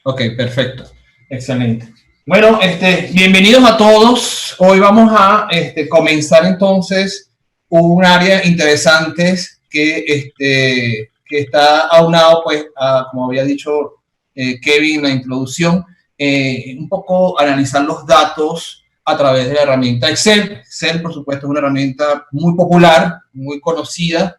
Ok, perfecto. Excelente. Bueno, bienvenidos a todos. Hoy vamos a comenzar entonces un área interesante que está aunado, pues, como había dicho Kevin en la introducción, un poco analizar los datos a través de la herramienta Excel. Excel, por supuesto, es una herramienta muy popular, muy conocida,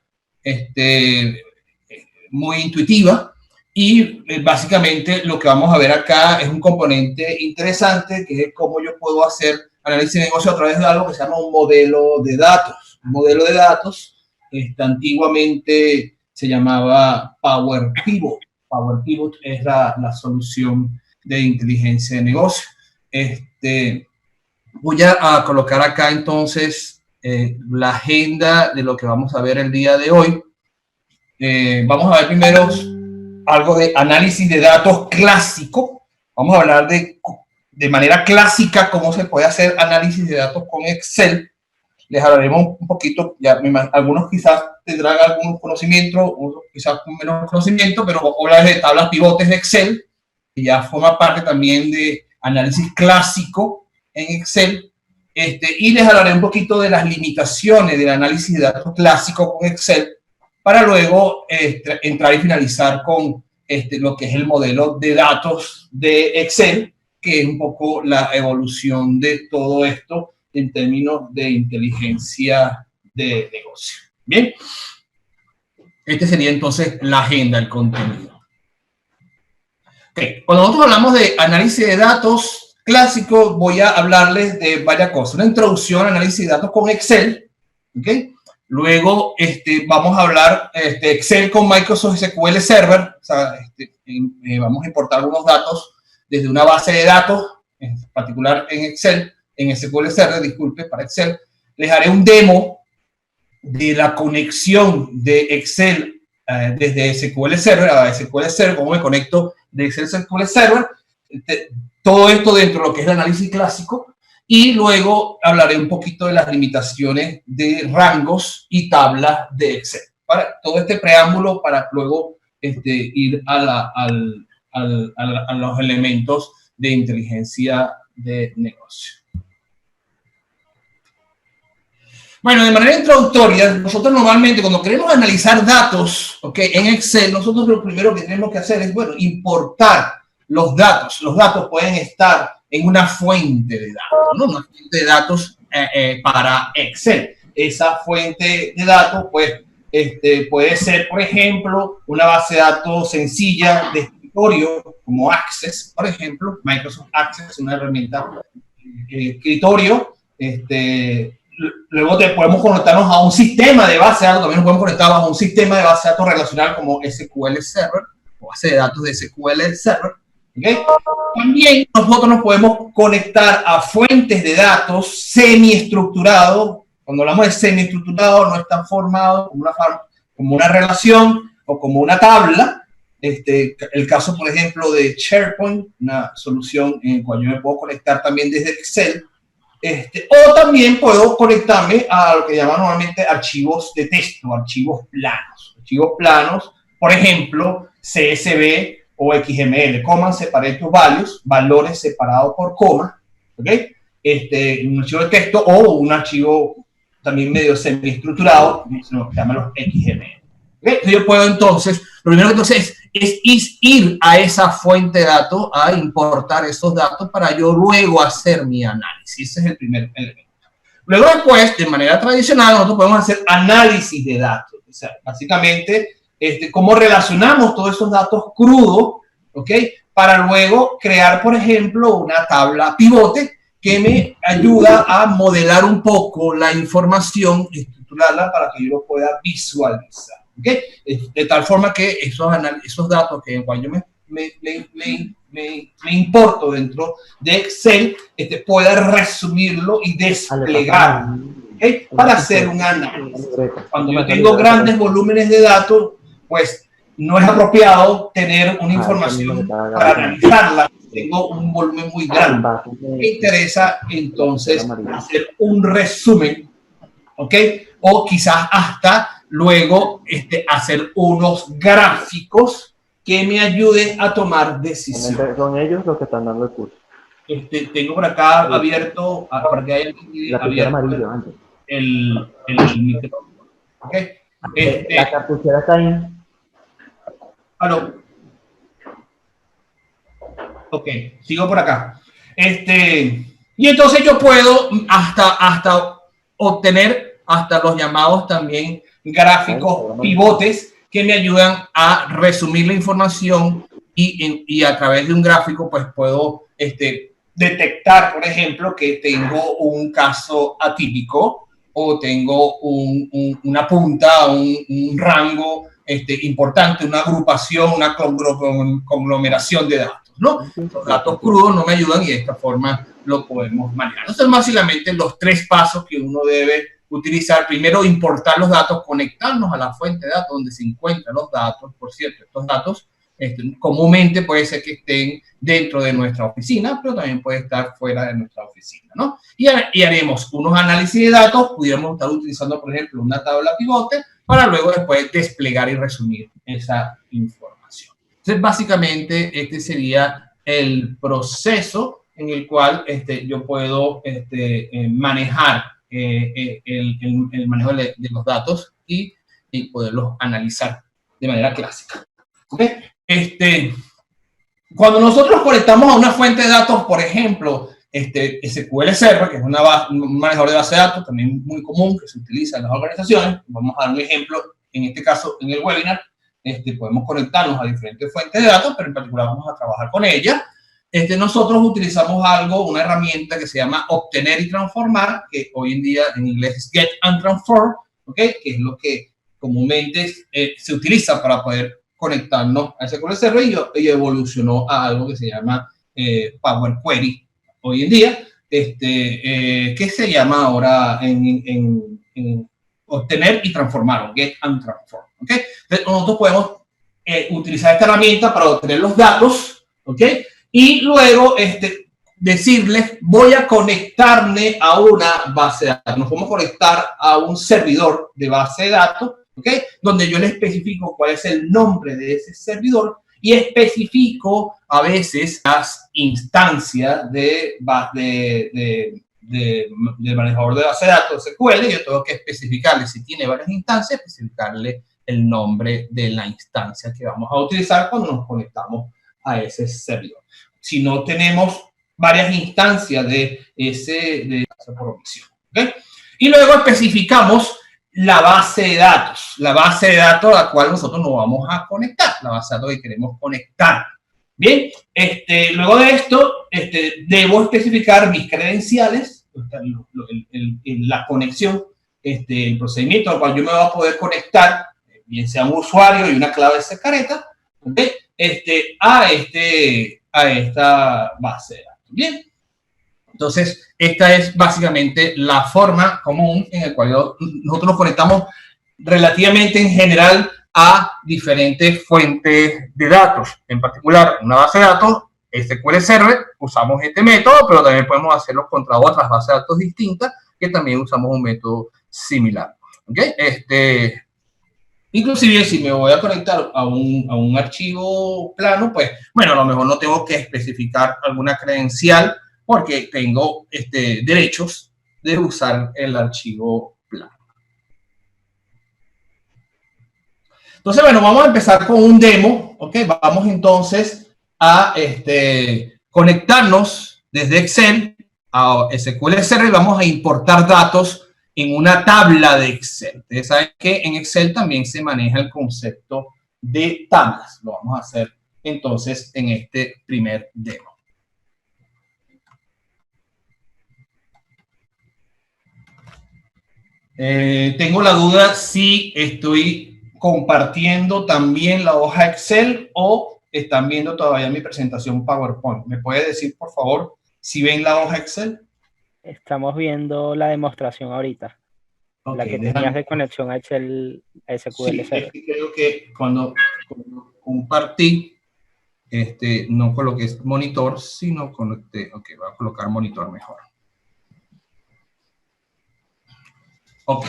muy intuitiva. Y básicamente lo que vamos a ver acá es un componente interesante, que es cómo yo puedo hacer análisis de negocio a través de algo que se llama un modelo de datos. Un modelo de datos, antiguamente se llamaba Power Pivot. Power Pivot es la solución de inteligencia de negocio. Voy a colocar acá entonces la agenda de lo que vamos a ver el día de hoy. Vamos a ver primero algo de análisis de datos clásico. Vamos a hablar de manera clásica cómo se puede hacer análisis de datos con Excel. Les hablaremos un poquito, ya algunos quizás tendrán algún conocimiento, otros quizás con menos conocimiento, pero vamos a hablar de tablas pivotes de Excel, que ya forma parte también de análisis clásico en Excel. Y les hablaré un poquito de las limitaciones del análisis de datos clásico con Excel, para luego entrar y finalizar con lo que es el modelo de datos de Excel, que es un poco la evolución de todo esto en términos de inteligencia de negocio. Bien, sería entonces la agenda, el contenido. Okay. Cuando nosotros hablamos de análisis de datos clásico, voy a hablarles de varias cosas. Una introducción al análisis de datos con Excel, ¿ok? Luego vamos a hablar Excel con Microsoft SQL Server. O sea, vamos a importar algunos datos desde una base de datos, en particular en Excel, en SQL Server, disculpe, para Excel. Les haré un demo de la conexión de Excel desde SQL Server a SQL Server, cómo me conecto de Excel a SQL Server. Todo esto dentro de lo que es el análisis clásico. Y luego hablaré un poquito de las limitaciones de rangos y tablas de Excel. Para todo este preámbulo, para luego ir a los elementos de inteligencia de negocio. Bueno, de manera introductoria, nosotros normalmente cuando queremos analizar datos, ¿okay?, en Excel, nosotros lo primero que tenemos que hacer es, bueno, importar los datos. Los datos pueden estar en una fuente de datos, ¿no? Una fuente de datos para Excel. Esa fuente de datos, pues, puede ser, por ejemplo, una base de datos sencilla de escritorio, como Access, por ejemplo. Microsoft Access, una herramienta de escritorio. Luego podemos conectarnos a un sistema de base de datos, también nos podemos conectar a un sistema de base de datos relacional como SQL Server, o base de datos de SQL Server. ¿Okay? También nosotros nos podemos conectar a fuentes de datos semiestructurados. Cuando hablamos de semiestructurado, no están formados como una relación o como una tabla. El caso, por ejemplo, de SharePoint, una solución en la cual yo me puedo conectar también desde Excel. O también puedo conectarme a lo que llaman normalmente archivos de texto, archivos planos. Archivos planos, por ejemplo, CSV o XML, command separated values, valores separados por coma, ¿ok? Un archivo de texto o un archivo también medio semiestructurado, se llama los XML. ¿Okay? Entonces yo puedo entonces, lo primero que entonces es ir a esa fuente de datos, a importar esos datos para yo luego hacer mi análisis. Ese es el primer elemento. Luego después, de manera tradicional, nosotros podemos hacer análisis de datos. O sea, básicamente, cómo relacionamos todos esos datos crudos, ¿ok? Para luego crear, por ejemplo, una tabla pivote que me ayuda a modelar un poco la información, estructurarla para que yo lo pueda visualizar, ¿ok? De tal forma que esos datos que en cual yo me importo dentro de Excel, pueda resumirlo y desplegarlo, ¿okay?, para hacer un análisis. Cuando yo tengo grandes volúmenes de datos, pues no es apropiado tener una información para analizarla. Tengo un volumen muy grande. Me interesa entonces hacer un resumen, ¿ok? O quizás hasta luego hacer unos gráficos que me ayude a tomar decisiones. Son ellos los que están dando el curso. Tengo por acá abierto, para que haya abierto amarillo, antes. el micrófono. ¿Okay? La cartuchera está ahí. ¿Aló? Ok, sigo por acá. Y entonces yo puedo hasta obtener hasta los llamados también gráficos pivotes que me ayudan a resumir la información y a través de un gráfico pues puedo detectar, por ejemplo, que tengo un caso atípico o tengo una punta, un rango importante, una agrupación, una conglomeración de datos, ¿no? Los datos crudos no me ayudan y de esta forma lo podemos manejar. Entonces, básicamente, los 3 pasos que uno debe utilizar. Primero, importar los datos, conectarnos a la fuente de datos donde se encuentran los datos. Por cierto, estos datos comúnmente puede ser que estén dentro de nuestra oficina, pero también puede estar fuera de nuestra oficina, ¿no? Y haremos unos análisis de datos, pudiéramos estar utilizando, por ejemplo, una tabla pivote para luego después desplegar y resumir esa información. Entonces, básicamente, este sería el proceso en el cual yo puedo manejar el manejo de los datos y poderlos analizar de manera clásica. ¿Okay? Cuando nosotros conectamos a una fuente de datos, por ejemplo, SQL Server, que es un manejador de base de datos también muy común que se utiliza en las organizaciones, vamos a dar un ejemplo, en este caso en el webinar, podemos conectarnos a diferentes fuentes de datos, pero en particular vamos a trabajar con ella. Nosotros utilizamos una herramienta que se llama obtener y transformar, que hoy en día en inglés es get and transform, ¿okay? Que es lo que comúnmente se utiliza para poder conectarnos a SQL Server y evolucionó a algo que se llama Power Query hoy en día, que se llama ahora en obtener y transformar, o get and transform. ¿Okay? Entonces, nosotros podemos utilizar esta herramienta para obtener los datos, ¿okay? Y luego decirles, voy a conectarme a una base de datos. Nos podemos conectar a un servidor de base de datos, ¿okay? Donde yo le especifico cuál es el nombre de ese servidor y especifico a veces las instancias de manejador de base de datos SQL. Yo tengo que especificarle, si tiene varias instancias, especificarle el nombre de la instancia que vamos a utilizar cuando nos conectamos a ese servidor. Si no tenemos varias instancias de esa provisión, ¿okay? Y luego especificamos la base de datos a la cual nosotros nos vamos a conectar, la base de datos que queremos conectar. Bien, luego de esto, debo especificar mis credenciales, la conexión, el procedimiento al cual yo me voy a poder conectar, bien sea un usuario y una clave secreta, ¿okay? a esta base de datos. Bien. Entonces, esta es básicamente la forma común en la cual nosotros nos conectamos relativamente en general a diferentes fuentes de datos. En particular, una base de datos, SQL Server, usamos este método, pero también podemos hacerlo contra otras bases de datos distintas que también usamos un método similar. ¿Okay? Inclusive, si me voy a conectar a un archivo plano, pues, bueno, a lo mejor no tengo que especificar alguna credencial porque tengo derechos de usar el archivo plano. Entonces, bueno, vamos a empezar con un demo, ¿ok? Vamos entonces a conectarnos desde Excel a SQL Server y vamos a importar datos en una tabla de Excel. Ustedes saben que en Excel también se maneja el concepto de tablas. Lo vamos a hacer entonces en este primer demo. Tengo la duda si estoy compartiendo también la hoja Excel o están viendo todavía mi presentación PowerPoint. ¿Me puede decir, por favor, si ven la hoja Excel? Estamos viendo la demostración ahorita. Okay, la que tenías de conexión a Excel, a SQL Server. Sí, creo que cuando compartí, no coloqué monitor, sino conecté. Ok, voy a colocar monitor mejor. Ok.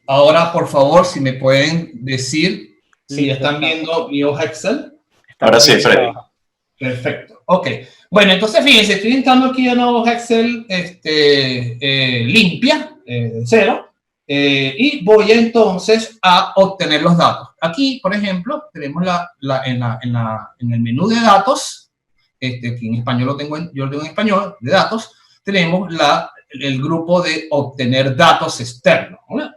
Ahora, por favor, si me pueden decir si están viendo mi hoja Excel. Ahora sí, Freddy. Perfecto. Ok. Bueno, entonces fíjense, estoy entrando aquí a una hoja Excel limpia, de cero, y voy entonces a obtener los datos. Aquí, por ejemplo, tenemos en el menú de datos, aquí en español yo lo tengo en español, de datos, tenemos el grupo de obtener datos externos, ¿no?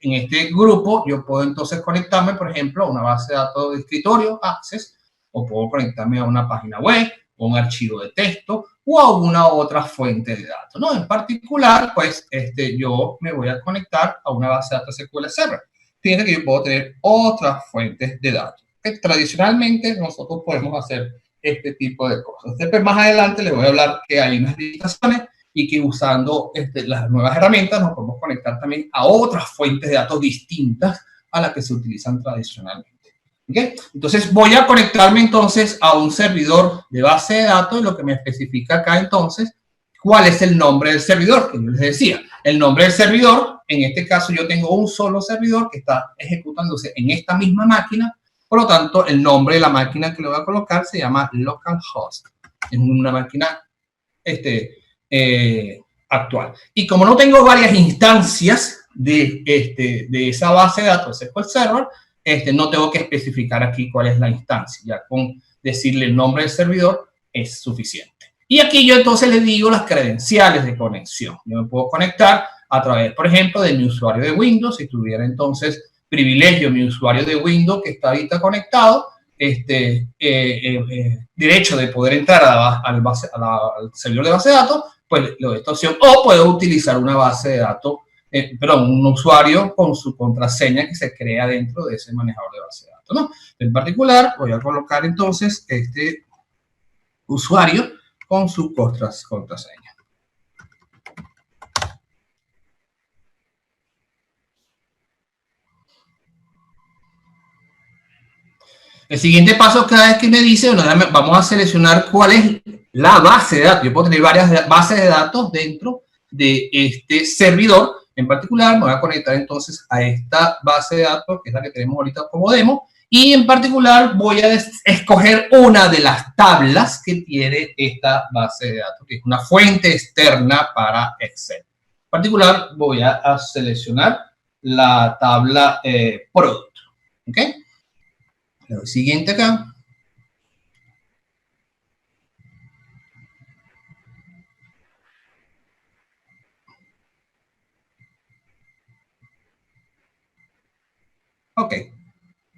En este grupo yo puedo entonces conectarme, por ejemplo, a una base de datos de escritorio, Access, o puedo conectarme a una página web, o un archivo de texto, o a alguna otra fuente de datos, ¿no? En particular, pues, yo me voy a conectar a una base de datos SQL Server. Fíjense que yo puedo tener otras fuentes de datos. Tradicionalmente, nosotros podemos hacer este tipo de cosas. Después, más adelante, les voy a hablar que hay unas limitaciones y que usando las nuevas herramientas nos podemos conectar también a otras fuentes de datos distintas a las que se utilizan tradicionalmente. ¿Okay? Entonces voy a conectarme entonces a un servidor de base de datos y lo que me especifica acá entonces cuál es el nombre del servidor, que yo les decía. El nombre del servidor, en este caso yo tengo un solo servidor que está ejecutándose en esta misma máquina, por lo tanto el nombre de la máquina que le voy a colocar se llama localhost. Es una máquina actual. Y como no tengo varias instancias de esa base de datos SQL Server, no tengo que especificar aquí cuál es la instancia. Ya con decirle el nombre del servidor es suficiente. Y aquí yo entonces le digo las credenciales de conexión. Yo me puedo conectar a través, por ejemplo, de mi usuario de Windows. Si tuviera entonces privilegio mi usuario de Windows que está ahorita conectado, derecho de poder entrar al servidor de base de datos, pues le doy esta opción. O puedo utilizar una base de datos, un usuario con su contraseña que se crea dentro de ese manejador de base de datos, ¿no? En particular, voy a colocar entonces este usuario con su contraseña. El siguiente paso, cada vez que me dice, bueno, vamos a seleccionar cuál es la base de datos. Yo puedo tener varias bases de datos dentro de este servidor. En particular, me voy a conectar entonces a esta base de datos, que es la que tenemos ahorita como demo. Y en particular voy a escoger una de las tablas que tiene esta base de datos, que es una fuente externa para Excel. En particular, voy a seleccionar la tabla Product. ¿Ok? Le doy siguiente acá. Ok.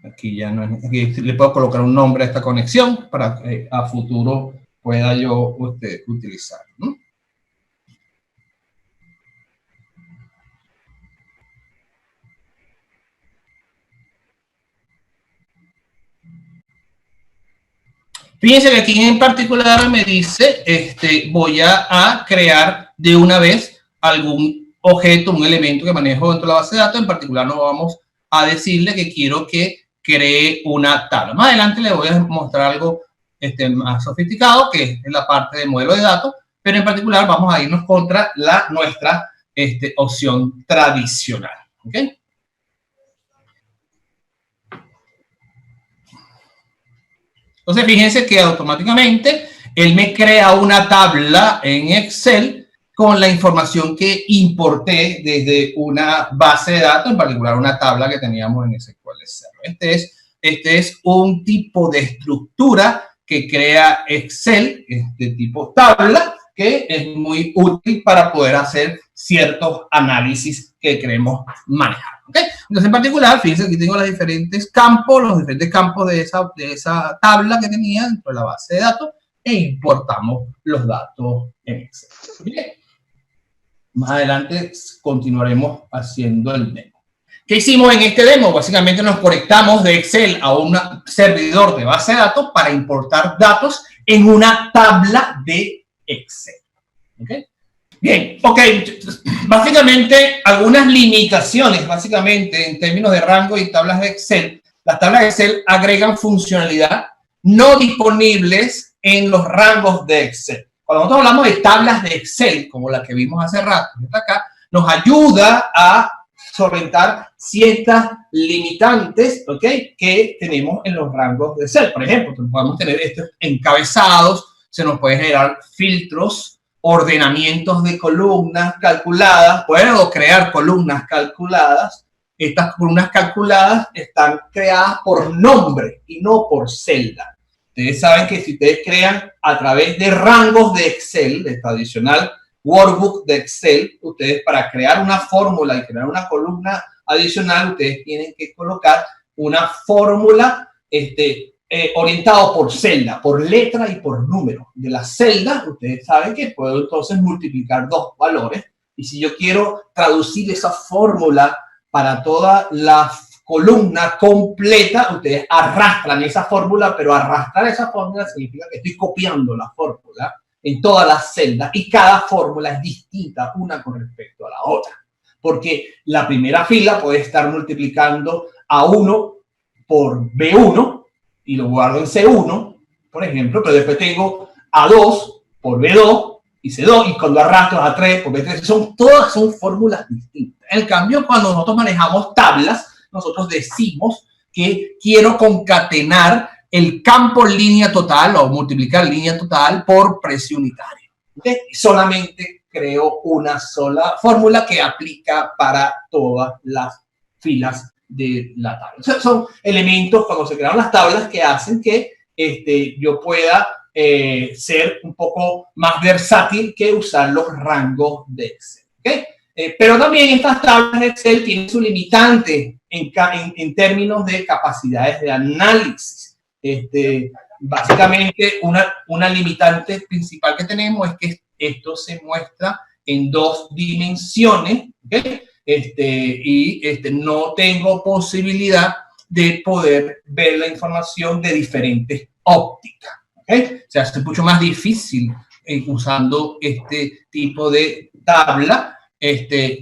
Aquí ya no es, aquí le puedo colocar un nombre a esta conexión para que a futuro pueda yo utilizar, ¿no? Fíjense que aquí en particular me dice, voy a crear de una vez algún objeto, un elemento que manejo dentro de la base de datos. En particular no vamos a decirle que quiero que cree una tabla. Más adelante le voy a mostrar algo más sofisticado, que es la parte de modelo de datos, pero en particular vamos a irnos contra nuestra opción tradicional. ¿Ok? Entonces, fíjense que automáticamente él me crea una tabla en Excel con la información que importé desde una base de datos, en particular una tabla que teníamos en SQL Server. Este es un tipo de estructura que crea Excel, tipo tabla, que es muy útil para poder hacer ciertos análisis que queremos manejar. ¿Okay? Entonces, en particular, fíjense, aquí tengo los diferentes campos de esa tabla que tenía dentro de la base de datos e importamos los datos en Excel. ¿Bien? Más adelante continuaremos haciendo el demo. ¿Qué hicimos en este demo? Básicamente nos conectamos de Excel a un servidor de base de datos para importar datos en una tabla de Excel. ¿Okay? Bien, ok. Básicamente, algunas limitaciones, básicamente, en términos de rango y tablas de Excel. Las tablas de Excel agregan funcionalidad no disponibles en los rangos de Excel. Cuando nosotros hablamos de tablas de Excel, como la que vimos hace rato, acá, nos ayuda a solventar ciertas limitantes, ¿ok? Que tenemos en los rangos de Excel. Por ejemplo, podemos tener estos encabezados, se nos puede generar filtros, ordenamientos de columnas calculadas, puedo crear columnas calculadas. Estas columnas calculadas están creadas por nombre y no por celda. Ustedes saben que si ustedes crean a través de rangos de Excel, de tradicional workbook de Excel, ustedes para crear una fórmula y crear una columna adicional, ustedes tienen que colocar una fórmula orientado por celda, por letra y por número. De la celda, ustedes saben que puedo entonces multiplicar dos valores. Y si yo quiero traducir esa fórmula para toda la columna completa, ustedes arrastran esa fórmula, pero arrastrar esa fórmula significa que estoy copiando la fórmula en todas las celdas y cada fórmula es distinta una con respecto a la otra. Porque la primera fila puede estar multiplicando A1 por B1 y lo guardo en C1, por ejemplo, pero después tengo A2 por B2 y C2 y cuando arrastro A3 por B3, todas son fórmulas distintas. En cambio, cuando nosotros manejamos tablas, nosotros decimos que quiero concatenar el campo línea total o multiplicar línea total por precio unitario. ¿Okay? Solamente creo una sola fórmula que aplica para todas las filas de la tabla. O sea, son elementos cuando se crearon las tablas que hacen que yo pueda ser un poco más versátil que usar los rangos de Excel. ¿Okay? Pero también estas tablas de Excel tienen su limitante en términos de capacidades de análisis. Básicamente, una limitante principal que tenemos es que esto se muestra en dos dimensiones, ¿okay? No tengo posibilidad de poder ver la información de diferentes ópticas, ¿okay? Se hace mucho más difícil usando este tipo de tabla,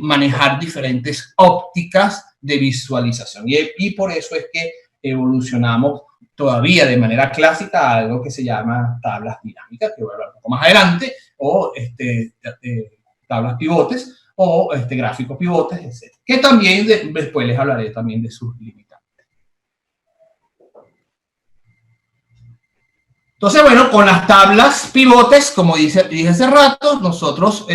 manejar diferentes ópticas de visualización. Y por eso es que evolucionamos todavía de manera clásica a algo que se llama tablas dinámicas, que voy a hablar un poco más adelante, o tablas pivotes, o gráficos pivotes, etc. Que también después les hablaré también de sus limitantes. Entonces, bueno, con las tablas pivotes, como dije hace rato, nosotros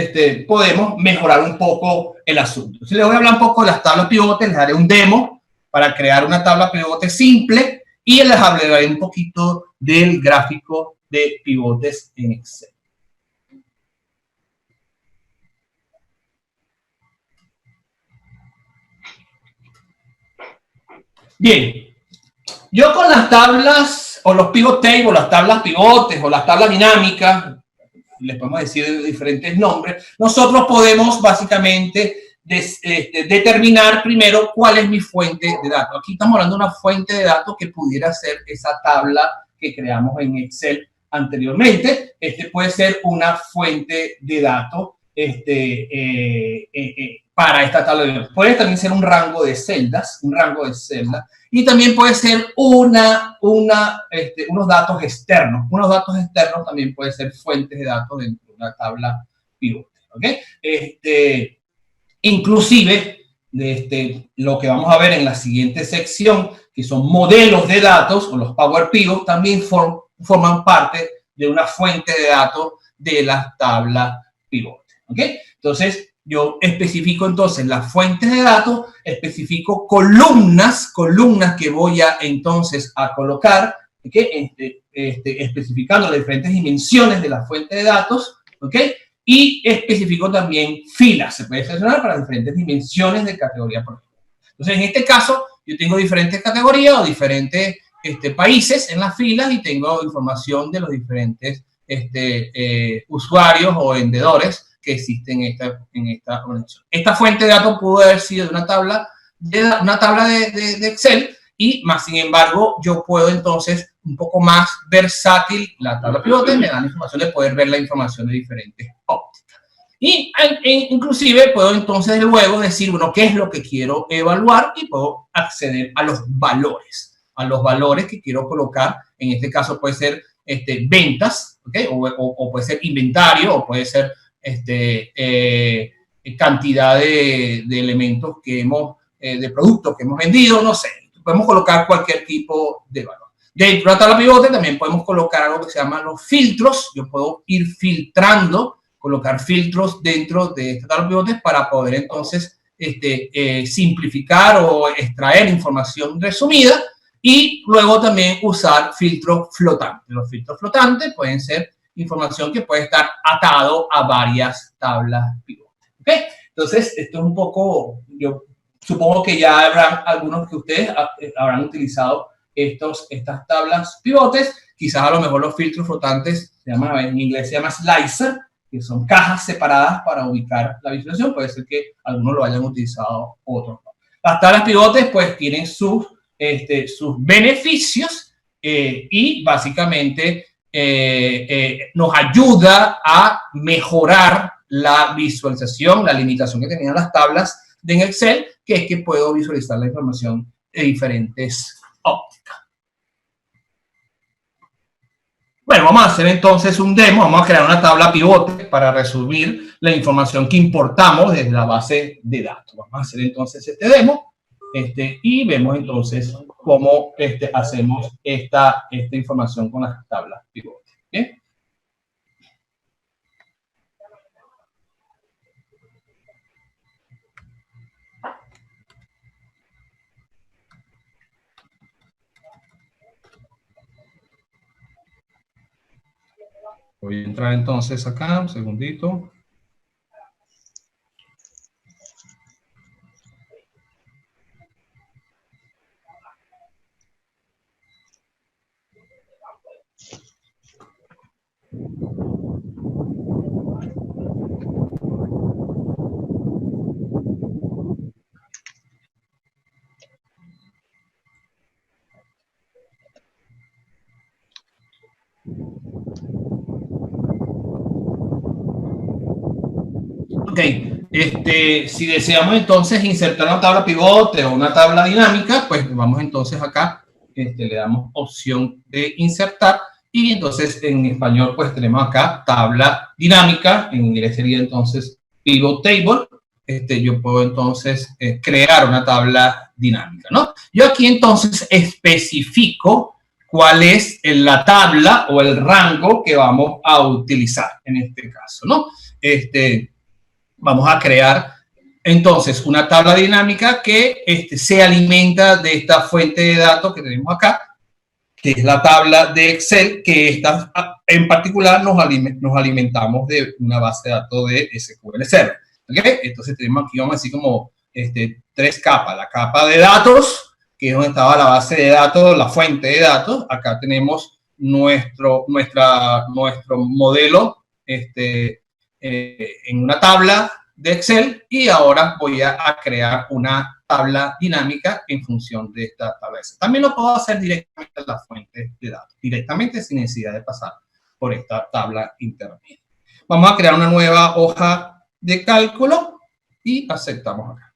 podemos mejorar un poco el asunto. Entonces, les voy a hablar un poco de las tablas pivotes, les daré un demo para crear una tabla pivote simple y les hablaré un poquito del gráfico de pivotes en Excel. Bien, yo con las tablas o los pivot tables, las tablas pivotes o las tablas dinámicas, les podemos decir diferentes nombres, nosotros podemos básicamente determinar primero cuál es mi fuente de datos. Aquí estamos hablando de una fuente de datos que pudiera ser esa tabla que creamos en Excel anteriormente. Puede ser una fuente de datos para esta tabla de datos. Puede también ser un rango de celdas, y también puede ser unos datos externos. Unos datos externos también pueden ser fuentes de datos dentro de una tabla pivote. ¿Okay? Inclusive, lo que vamos a ver en la siguiente sección, que son modelos de datos, o los Power Pivots, también forman parte de una fuente de datos de las tablas pivote. ¿Okay? Entonces, yo especifico entonces las fuentes de datos, especifico columnas que voy a entonces a colocar, ¿okay? Especificando las diferentes dimensiones de la fuente de datos, ¿okay? Y especifico también filas, se puede seleccionar para diferentes dimensiones de categoría. Entonces, en este caso, yo tengo diferentes categorías o diferentes países en las filas y tengo información de los diferentes usuarios o vendedores que existen en esta organización. Esta fuente de datos pudo haber sido de una tabla de Excel y más sin embargo yo puedo entonces un poco más versátil la tabla pivote, me da la información de poder ver la información de diferentes ópticas. Y inclusive puedo entonces luego decir, bueno, qué es lo que quiero evaluar y puedo acceder a los valores que quiero colocar. En este caso puede ser ventas, ¿okay? O puede ser inventario, o puede ser cantidad de elementos que hemos, de productos que hemos vendido, no sé. Podemos colocar cualquier tipo de valor. Dentro de la tabla pivote también podemos colocar algo que se llama los filtros. Yo puedo ir filtrando, colocar filtros dentro de esta tabla pivote para poder entonces simplificar o extraer información resumida y luego también usar filtros flotantes. Los filtros flotantes pueden ser información que puede estar atado a varias tablas pivote. ¿Okay? Entonces, esto es un poco, yo supongo que ya habrán algunos que ustedes habrán utilizado estas tablas pivotes. Quizás a lo mejor los filtros flotantes, en inglés se llama slicer, que son cajas separadas para ubicar la visualización. Puede ser que algunos lo hayan utilizado, otros no. Las tablas pivotes pues tienen sus beneficios y básicamente nos ayuda a mejorar la visualización, la limitación que tenían las tablas en Excel, que es que puedo visualizar la información de diferentes ópticas. Bueno, vamos a hacer entonces un demo, vamos a crear una tabla pivote para resumir la información que importamos desde la base de datos. Vamos a hacer entonces este demo y vemos entonces cómo hacemos esta información con las tablas pivote. ¿Bien? Voy a entrar entonces acá, un segundito. Ok, si deseamos entonces insertar una tabla pivote o una tabla dinámica, pues vamos entonces acá, le damos opción de insertar y entonces en español pues tenemos acá tabla dinámica, en inglés sería entonces pivot table. Yo puedo entonces crear una tabla dinámica, ¿no? Yo aquí entonces especifico cuál es la tabla o el rango que vamos a utilizar en este caso, ¿no? Vamos a crear entonces una tabla dinámica que se alimenta de esta fuente de datos que tenemos acá, que es la tabla de Excel, que esta en particular nos alimentamos de una base de datos de SQL Server. ¿Okay? Entonces tenemos aquí, vamos a decir, como tres capas. La capa de datos, que es donde estaba la base de datos, la fuente de datos. Acá tenemos nuestro modelo en una tabla de Excel y ahora voy a crear una tabla dinámica en función de esta tabla de Excel. También lo puedo hacer directamente en la fuente de datos, directamente sin necesidad de pasar por esta tabla intermedia. Vamos a crear una nueva hoja de cálculo y aceptamos acá.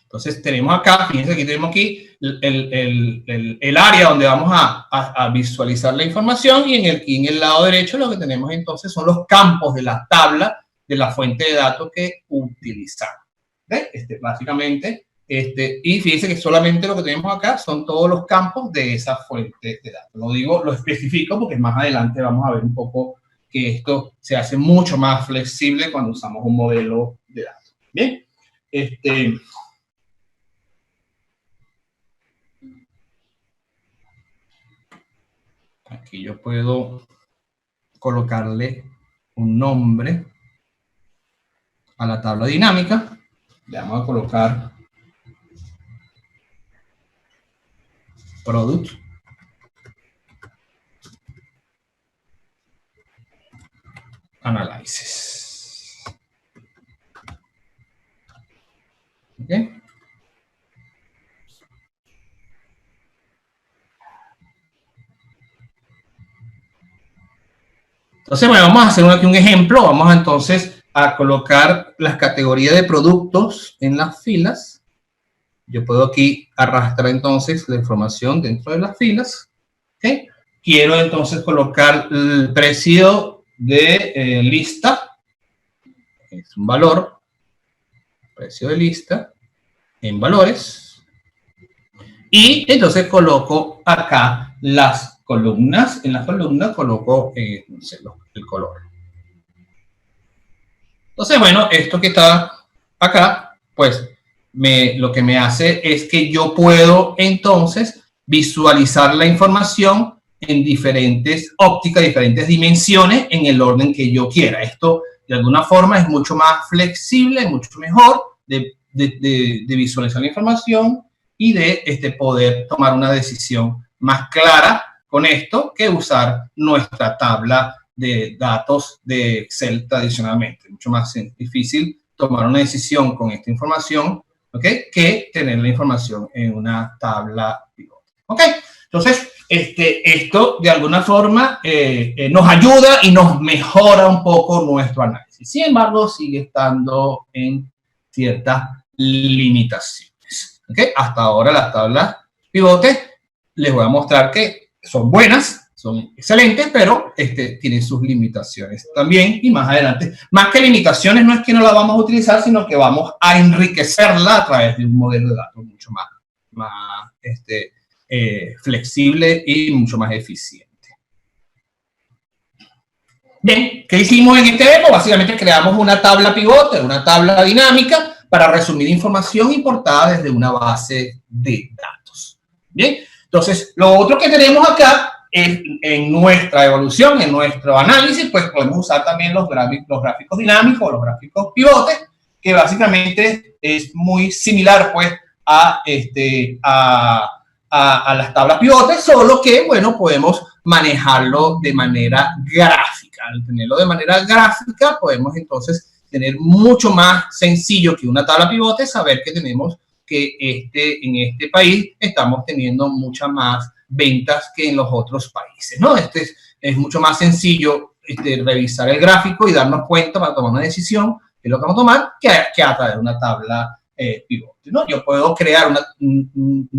Entonces tenemos acá, fíjense, aquí tenemos aquí el área donde vamos a visualizar la información y en el lado derecho lo que tenemos entonces son los campos de la tabla de la fuente de datos que utilizamos. ¿Ve? Básicamente, y fíjense que solamente lo que tenemos acá son todos los campos de esa fuente de datos. Lo especifico porque más adelante vamos a ver un poco que esto se hace mucho más flexible cuando usamos un modelo de datos. Bien, aquí yo puedo colocarle un nombre a la tabla dinámica. Le vamos a colocar Product Analysis. ¿Ok? Entonces, bueno, vamos a hacer aquí un ejemplo. Vamos entonces a colocar las categorías de productos en las filas. Yo puedo aquí arrastrar entonces la información dentro de las filas. ¿Okay? Quiero entonces colocar el precio de lista. ¿Ok? es un valor, precio de lista, en valores, y entonces coloco acá las columnas. En las columnas coloco no sé, el color. Entonces, bueno, esto que está acá, pues lo que me hace es que yo puedo entonces visualizar la información en diferentes ópticas, diferentes dimensiones, en el orden que yo quiera. Esto, de alguna forma, es mucho más flexible, mucho mejor de visualizar la información y de poder tomar una decisión más clara con esto que usar nuestra tabla de datos de Excel tradicionalmente. Mucho más difícil tomar una decisión con esta información, ¿ok?, que tener la información en una tabla pivote. ¿Ok? Entonces, esto de alguna forma nos ayuda y nos mejora un poco nuestro análisis. Sin embargo, sigue estando en ciertas limitaciones. ¿Ok? Hasta ahora las tablas pivotes les voy a mostrar que son buenas, son excelentes, pero tienen sus limitaciones también. Y más adelante, más que limitaciones, no es que no la vamos a utilizar, sino que vamos a enriquecerla a través de un modelo de datos mucho más flexible y mucho más eficiente. Bien, ¿qué hicimos en este demo? Básicamente creamos una tabla pivote, una tabla dinámica para resumir información importada desde una base de datos. Bien, entonces lo otro que tenemos acá es en nuestra evolución, en nuestro análisis, pues podemos usar también los gráficos dinámicos, los gráficos pivotes, que básicamente es muy similar pues a las tablas pivotes, solo que, bueno, podemos manejarlo de manera gráfica. Al tenerlo de manera gráfica, podemos entonces tener mucho más sencillo que una tabla pivote, saber que tenemos que en este país estamos teniendo muchas más ventas que en los otros países, ¿no? Es mucho más sencillo revisar el gráfico y darnos cuenta para tomar una decisión de lo que vamos a tomar que a través de una tabla pivote, ¿no? Yo puedo crear un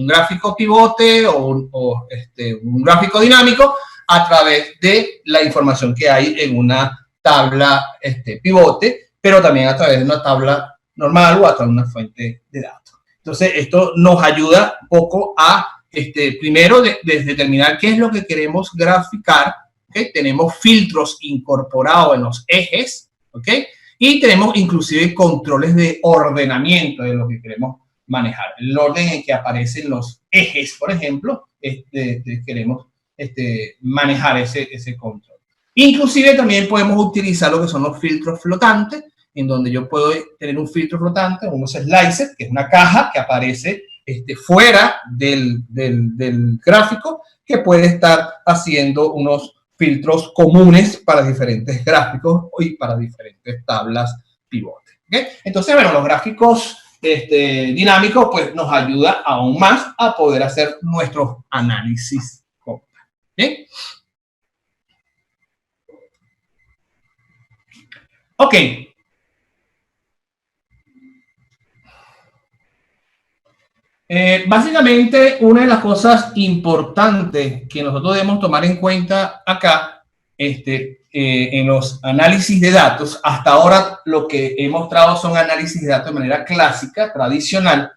gráfico pivote o un gráfico dinámico a través de la información que hay en una tabla pivote, pero también a través de una tabla normal o a través de una fuente de datos. Entonces, esto nos ayuda un poco a, primero, determinar qué es lo que queremos graficar, ¿okay? Tenemos filtros incorporados en los ejes, ¿ok? Y tenemos inclusive controles de ordenamiento de lo que queremos manejar. El orden en que aparecen los ejes, por ejemplo, queremos manejar ese control. Inclusive también podemos utilizar lo que son los filtros flotantes, en donde yo puedo tener un filtro flotante, unos slicers, que es una caja que aparece fuera del gráfico, que puede estar haciendo unos filtros comunes para diferentes gráficos y para diferentes tablas pivote. ¿Okay? Entonces, bueno, los gráficos dinámicos pues nos ayuda aún más a poder hacer nuestros análisis. ¿Bien? Ok. Básicamente, una de las cosas importantes que nosotros debemos tomar en cuenta acá, en los análisis de datos, hasta ahora lo que he mostrado son análisis de datos de manera clásica, tradicional,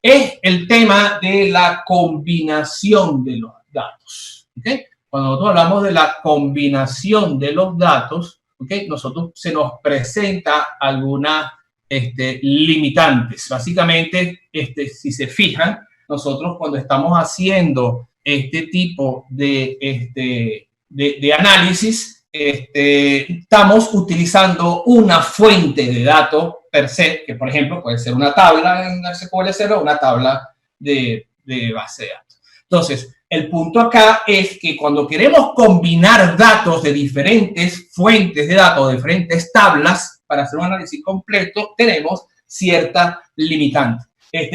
es el tema de la combinación de los datos. ¿Okay? Cuando nosotros hablamos de la combinación de los datos, ¿okay? Se nos presenta alguna limitantes. Básicamente, si se fijan, nosotros cuando estamos haciendo este tipo de análisis, estamos utilizando una fuente de datos per se, que por ejemplo puede ser una tabla en SQL Server o una tabla de base de datos. Entonces, el punto acá es que cuando queremos combinar datos de diferentes fuentes de datos, de diferentes tablas, para hacer un análisis completo, tenemos cierta limitante.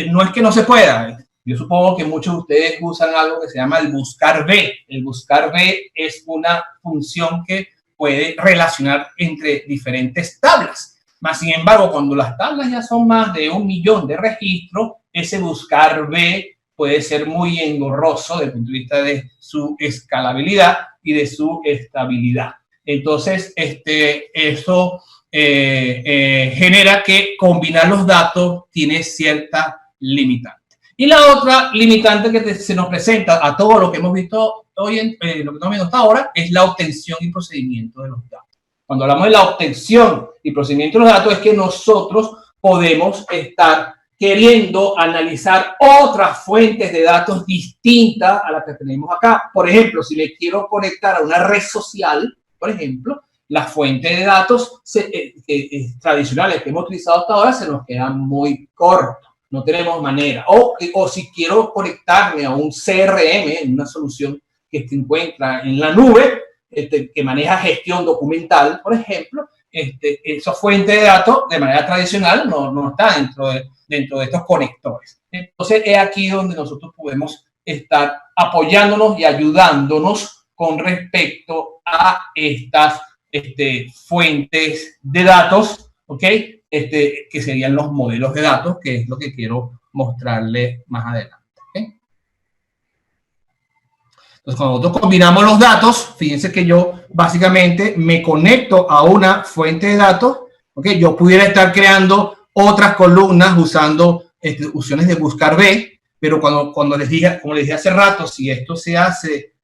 No es que no se pueda. Yo supongo que muchos de ustedes usan algo que se llama el buscar B. El buscar B es una función que puede relacionar entre diferentes tablas. Mas, sin embargo, cuando las tablas ya son más de 1 millón de registros, ese buscar B puede ser muy engorroso desde el punto de vista de su escalabilidad y de su estabilidad. Entonces, eso genera que combinar los datos tiene cierta limitante. Y la otra limitante que se nos presenta a todo lo que hemos visto hoy, lo que estamos viendo hasta ahora, es la obtención y procedimiento de los datos. Cuando hablamos de la obtención y procedimiento de los datos, es que nosotros podemos estar queriendo analizar otras fuentes de datos distintas a las que tenemos acá. Por ejemplo, si me quiero conectar a una red social, por ejemplo, las fuentes de datos tradicionales que hemos utilizado hasta ahora se nos quedan muy cortos. No tenemos manera. O si quiero conectarme a un CRM, una solución que se encuentra en la nube, que maneja gestión documental, por ejemplo, esa fuente de datos de manera tradicional no está dentro de estos conectores. Entonces, es aquí donde nosotros podemos estar apoyándonos y ayudándonos con respecto a estas fuentes de datos, ¿ok? Que serían los modelos de datos, que es lo que quiero mostrarles más adelante. ¿Okay? Entonces, cuando nosotros combinamos los datos, fíjense que yo básicamente me conecto a una fuente de datos, ¿ok? Yo pudiera estar creando otras columnas usando opciones de buscar B, pero cuando les dije, como les dije hace rato, si esto se hace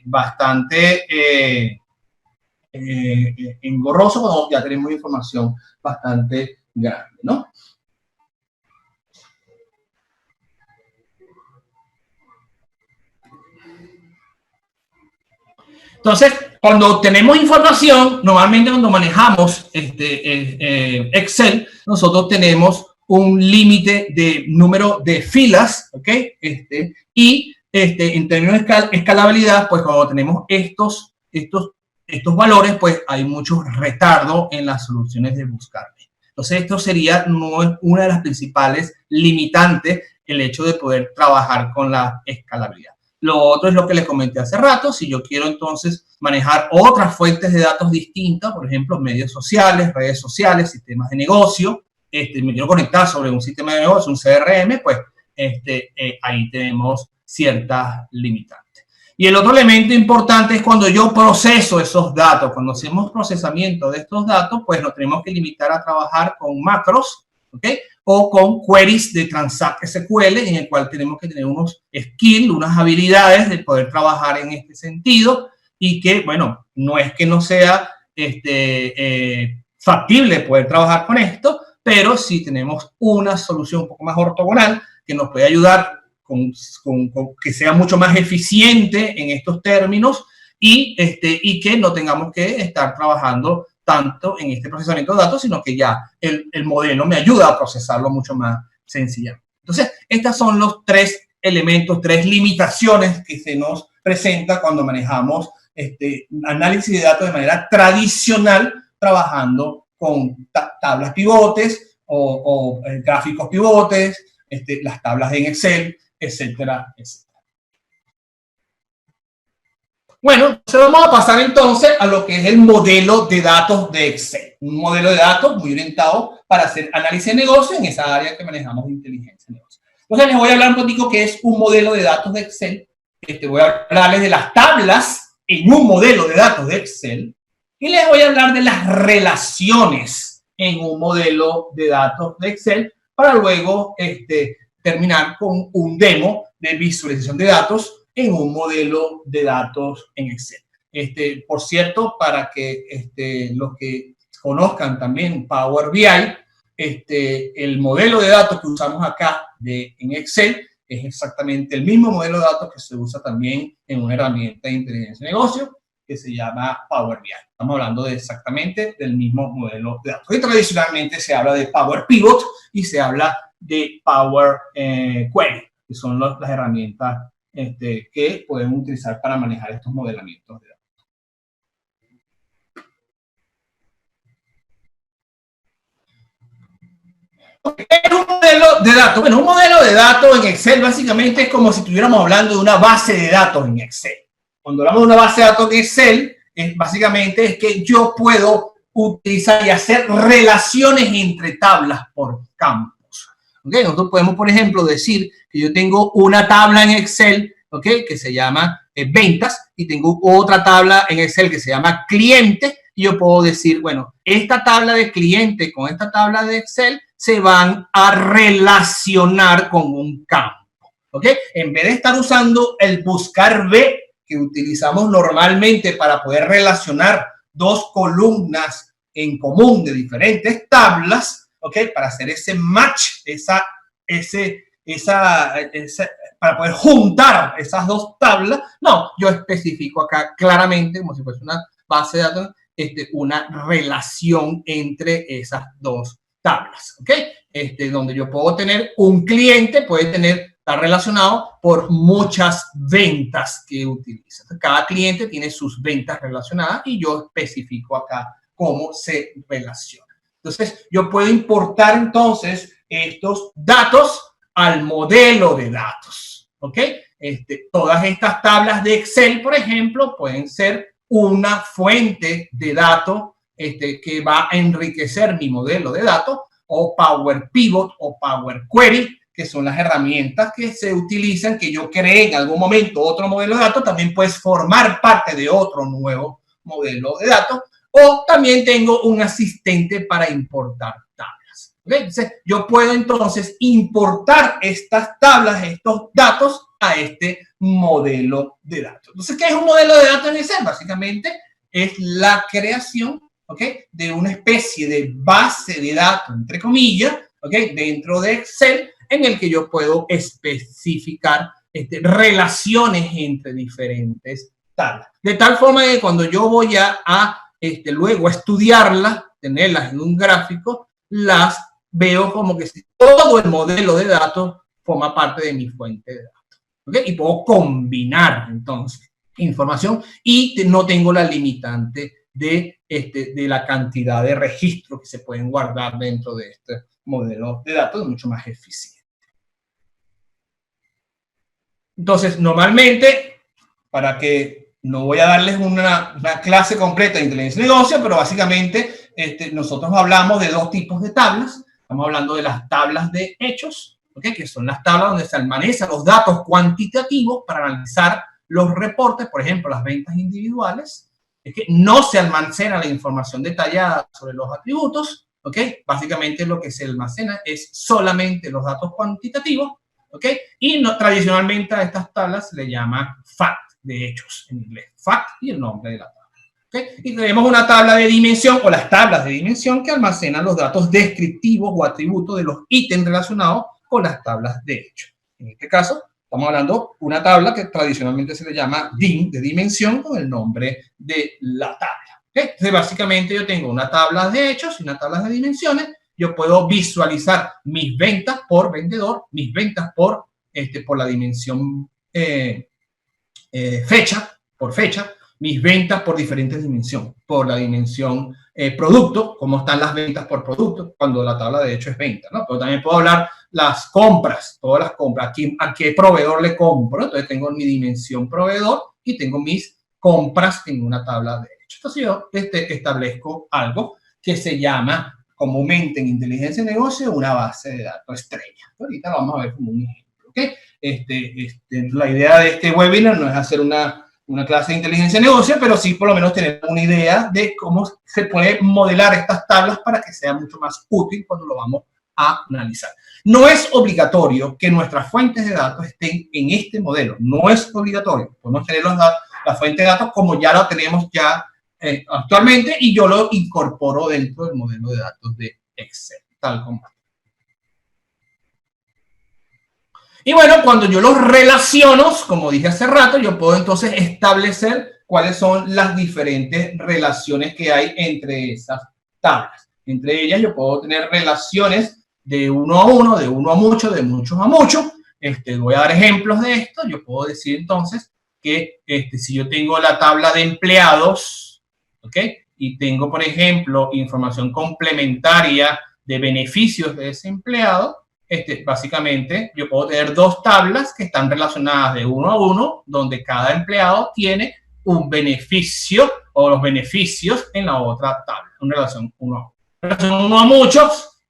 bastante engorroso, pues ya tenemos información bastante grande, ¿no? Entonces, cuando tenemos información, normalmente cuando manejamos Excel, nosotros tenemos un límite de número de filas, ¿ok? Y en términos de escalabilidad, pues cuando tenemos estos valores, pues hay mucho retardo en las soluciones de buscar. Entonces, esto sería una de las principales limitantes, el hecho de poder trabajar con la escalabilidad. Lo otro es lo que les comenté hace rato. Si yo quiero entonces manejar otras fuentes de datos distintas, por ejemplo, medios sociales, redes sociales, sistemas de negocio, me quiero conectar sobre un sistema de negocio, un CRM, pues ahí tenemos ciertas limitantes. Y el otro elemento importante es cuando yo proceso esos datos. Cuando hacemos procesamiento de estos datos, pues nos tenemos que limitar a trabajar con macros, ¿ok? O con queries de Transact SQL, en el cual tenemos que tener unos skills, unas habilidades de poder trabajar en este sentido, y que, bueno, no es que no sea factible poder trabajar con esto, pero sí tenemos una solución un poco más ortogonal que nos puede ayudar con que sea mucho más eficiente en estos términos y que no tengamos que estar trabajando tanto en este procesamiento de datos, sino que ya el modelo me ayuda a procesarlo mucho más sencillamente. Entonces, estos son los tres elementos, tres limitaciones que se nos presenta cuando manejamos análisis de datos de manera tradicional, trabajando con tablas pivotes o gráficos pivotes, las tablas en Excel, etcétera, etcétera. Bueno, entonces vamos a pasar entonces a lo que es el modelo de datos de Excel. Un modelo de datos muy orientado para hacer análisis de negocio en esa área que manejamos de inteligencia de negocio. Entonces les voy a hablar un poquito qué es un modelo de datos de Excel. Voy a hablarles de las tablas en un modelo de datos de Excel. Y les voy a hablar de las relaciones en un modelo de datos de Excel para luego terminar con un demo de visualización de datos en un modelo de datos en Excel. Por cierto, para que los que conozcan también Power BI, el modelo de datos que usamos acá en Excel es exactamente el mismo modelo de datos que se usa también en una herramienta de inteligencia de negocio que se llama Power BI. Estamos hablando exactamente del mismo modelo de datos. Y tradicionalmente se habla de Power Pivot y se habla de Power Query, que son las herramientas que podemos utilizar para manejar estos modelamientos de datos. ¿Qué es un modelo de datos? Bueno, un modelo de datos en Excel básicamente es como si estuviéramos hablando de una base de datos en Excel. Cuando hablamos de una base de datos en Excel, básicamente es que yo puedo utilizar y hacer relaciones entre tablas por campos. ¿Okay? Nosotros podemos, por ejemplo, decir que yo tengo una tabla en Excel, ¿okay? Que se llama ventas, y tengo otra tabla en Excel que se llama cliente, y yo puedo decir, bueno, esta tabla de cliente con esta tabla de Excel se van a relacionar con un campo, ¿ok? En vez de estar usando el buscar B que utilizamos normalmente para poder relacionar dos columnas en común de diferentes tablas, ¿ok? Para hacer ese match, para poder juntar esas dos tablas, no, yo especifico acá claramente, como si fuese una base de datos, una relación entre esas dos tablas, ¿ok? Donde yo puedo tener un cliente, puede estar relacionado por muchas ventas que utiliza. Cada cliente tiene sus ventas relacionadas y yo especifico acá cómo se relaciona. Entonces, yo puedo importar entonces estos datos al modelo de datos, ¿ok? Todas estas tablas de Excel, por ejemplo, pueden ser una fuente de datos que va a enriquecer mi modelo de datos, o Power Pivot o Power Query, que son las herramientas que se utilizan, que yo creé en algún momento otro modelo de datos, también puedes formar parte de otro nuevo modelo de datos, o también tengo un asistente para importar tablas. ¿Okay? Entonces, yo puedo entonces importar estas tablas, estos datos a este modelo de datos. Entonces, ¿qué es un modelo de datos en Excel? Básicamente es la creación, ¿ok?, de una especie de base de datos, entre comillas, ¿ok?, dentro de Excel, en el que yo puedo especificar relaciones entre diferentes tablas. De tal forma que cuando yo voy luego a estudiarlas, tenerlas en un gráfico, las veo como que si todo el modelo de datos forma parte de mi fuente de datos. ¿Okay? Y puedo combinar entonces información y no tengo la limitante de la cantidad de registros que se pueden guardar dentro de este modelo de datos, mucho más eficiente. Entonces, normalmente, para que no voy a darles una clase completa de inteligencia de negocio, pero básicamente nosotros hablamos de dos tipos de tablas. Estamos hablando de las tablas de hechos, ¿okay?, que son las tablas donde se almacenan los datos cuantitativos para analizar los reportes, por ejemplo, las ventas individuales. Es que no se almacena la información detallada sobre los atributos, ¿ok? Básicamente lo que se almacena es solamente los datos cuantitativos, ¿ok? Y tradicionalmente a estas tablas se le llama fact de hechos en inglés. Fact y el nombre de la tabla. ¿Okay? Y tenemos una tabla de dimensión o las tablas de dimensión que almacenan los datos descriptivos o atributos de los ítems relacionados con las tablas de hechos. En este caso, estamos hablando de una tabla que tradicionalmente se le llama DIM, de dimensión, con el nombre de la tabla. ¿Okay? Entonces, básicamente yo tengo una tabla de hechos y una tabla de dimensiones. Yo puedo visualizar mis ventas por vendedor, mis ventas por la dimensión por fecha, mis ventas por diferentes dimensiones, por la dimensión producto, cómo están las ventas por producto, cuando la tabla de hecho es venta, ¿no? Pero también puedo hablar las compras, todas las compras, a qué proveedor le compro. Entonces tengo mi dimensión proveedor y tengo mis compras en una tabla de hecho. Entonces yo establezco algo que se llama comúnmente en inteligencia de negocio una base de datos estrella. Ahorita vamos a ver como un ejemplo, ¿ok? La idea de este webinar no es hacer una clase de inteligencia de negocio, pero sí por lo menos tener una idea de cómo se puede modelar estas tablas para que sea mucho más útil cuando lo vamos a analizar. No es obligatorio que nuestras fuentes de datos estén en este modelo. No es obligatorio. Podemos tener la fuente de datos como ya lo tenemos actualmente y yo lo incorporo dentro del modelo de datos de Excel, tal como. Y bueno, cuando yo los relaciono, como dije hace rato, yo puedo entonces establecer cuáles son las diferentes relaciones que hay entre esas tablas. Entre ellas yo puedo tener relaciones de uno a uno, de uno a mucho, de muchos a muchos. Voy a dar ejemplos de esto. Yo puedo decir entonces que si yo tengo la tabla de empleados, ¿ok?, y tengo, por ejemplo, información complementaria de beneficios de ese empleado, básicamente yo puedo tener dos tablas que están relacionadas de uno a uno, donde cada empleado tiene un beneficio o los beneficios en la otra tabla, en relación uno a uno. En relación uno a muchos,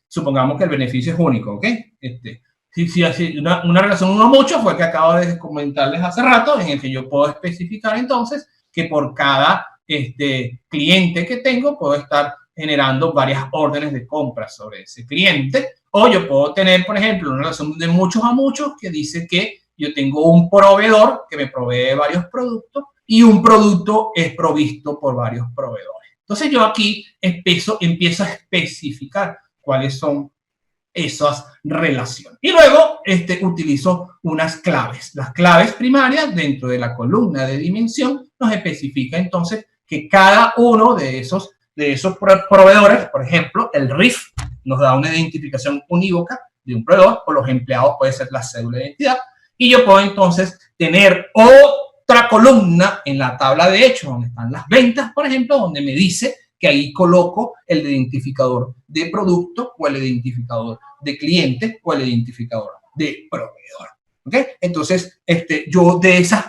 supongamos que el beneficio es único, ¿ok? Si una relación uno a muchos fue que acabo de comentarles hace rato, en el que yo puedo especificar entonces que por cada cliente que tengo, puedo estar generando varias órdenes de compra sobre ese cliente. O yo puedo tener, por ejemplo, una relación de muchos a muchos que dice que yo tengo un proveedor que me provee varios productos y un producto es provisto por varios proveedores. Entonces yo aquí empiezo a especificar cuáles son esas relaciones. Y luego utilizo unas claves. Las claves primarias dentro de la columna de dimensión nos especifica entonces que cada uno de esos proveedores, por ejemplo, el RIF nos da una identificación unívoca de un proveedor, o los empleados puede ser la cédula de identidad, y yo puedo entonces tener otra columna en la tabla de hechos donde están las ventas, por ejemplo, donde me dice que ahí coloco el identificador de producto o el identificador de cliente o el identificador de proveedor. ¿Okay? Entonces, yo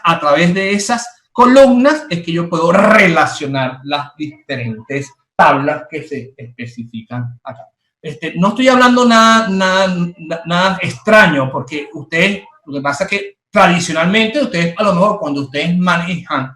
a través de esas columnas es que yo puedo relacionar las diferentes tablas que se especifican acá. No estoy hablando nada extraño, porque ustedes, lo que pasa es que tradicionalmente ustedes, a lo mejor cuando ustedes manejan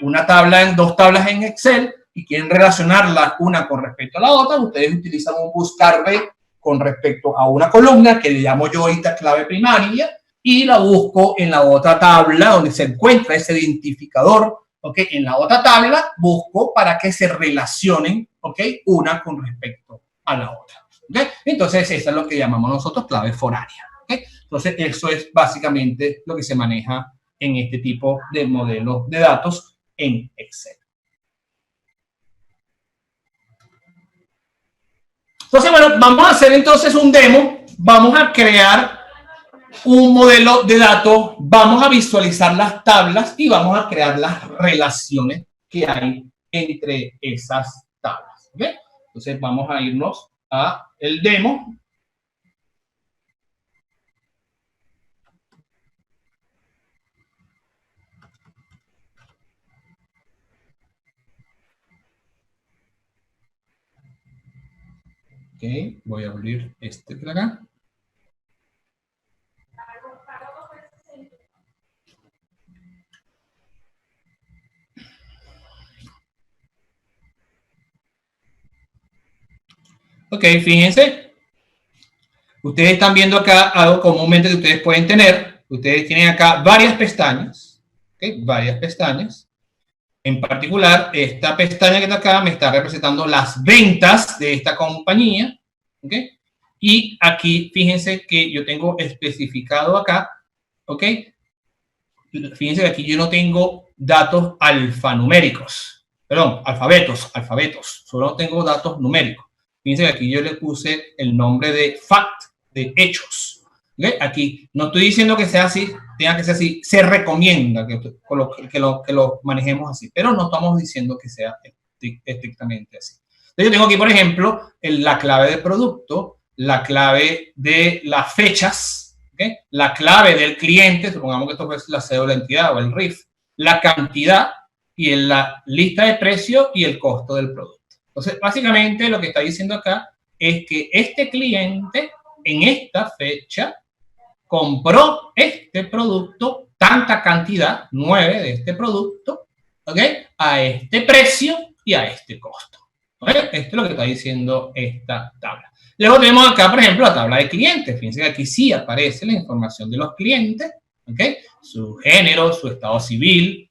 una tabla en dos tablas en Excel y quieren relacionarlas una con respecto a la otra, ustedes utilizan un buscar B con respecto a una columna que le llamo yo ahorita clave primaria y la busco en la otra tabla donde se encuentra ese identificador. ¿Okay? En la otra tabla busco para que se relacionen, ¿okay? Una con respecto a la otra. ¿Okay? Entonces, eso es lo que llamamos nosotros clave foránea. ¿Okay? Entonces, eso es básicamente lo que se maneja en este tipo de modelos de datos en Excel. Entonces, bueno, vamos a hacer entonces un demo. Vamos a crear un modelo de datos, vamos a visualizar las tablas y vamos a crear las relaciones que hay entre esas tablas. ¿Okay? Entonces, vamos a irnos a el demo. Ok, voy a abrir este de acá. Ok, fíjense. Ustedes están viendo acá algo comúnmente que ustedes pueden tener. Ustedes tienen acá varias pestañas. ¿Okay? Varias pestañas. En particular, esta pestaña que está acá me está representando las ventas de esta compañía. ¿Okay? Y aquí, fíjense que yo tengo especificado acá. ¿Ok? Fíjense que aquí yo no tengo datos alfanuméricos. Perdón, alfabetos. Solo tengo datos numéricos. Fíjense que aquí yo le puse el nombre de fact, de hechos. ¿Okay? Aquí no estoy diciendo que sea así, tenga que ser así. Se recomienda que lo manejemos así, pero no estamos diciendo que sea estrictamente así. Entonces yo tengo aquí, por ejemplo, la clave de producto, la clave de las fechas, ¿okay? La clave del cliente, supongamos que esto es la cédula de identidad o el RIF, la cantidad y en la lista de precios y el costo del producto. Entonces, básicamente lo que está diciendo acá es que este cliente en esta fecha compró este producto, tanta cantidad, 9 de este producto, ¿ok? A este precio y a este costo. ¿Okay? Esto es lo que está diciendo esta tabla. Luego tenemos acá, por ejemplo, la tabla de clientes. Fíjense que aquí sí aparece la información de los clientes, ¿ok? Su género, su estado civil,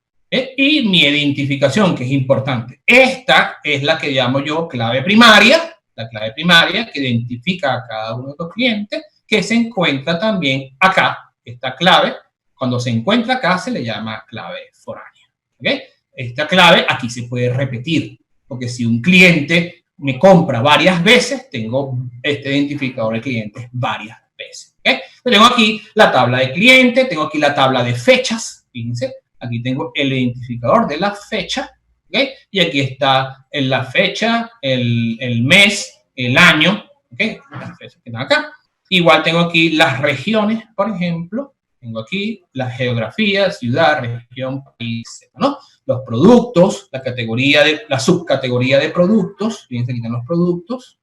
y mi identificación, que es importante. Esta es la que llamo yo clave primaria, la clave primaria que identifica a cada uno de los clientes, que se encuentra también acá. Esta clave, cuando se encuentra acá, se le llama clave foránea. ¿Okay? Esta clave aquí se puede repetir, porque si un cliente me compra varias veces, tengo este identificador de clientes varias veces. ¿Okay? Tengo aquí la tabla de clientes, tengo aquí la tabla de fechas, fíjense. Aquí tengo el identificador de la fecha, ¿okay? Y aquí está la fecha, el mes, el año, ¿okay? Las fechas que están acá. Igual tengo aquí las regiones, por ejemplo. Tengo aquí la geografía, ciudad, región, país, ¿no? Los productos, la subcategoría de productos. Fíjense, aquí están los productos.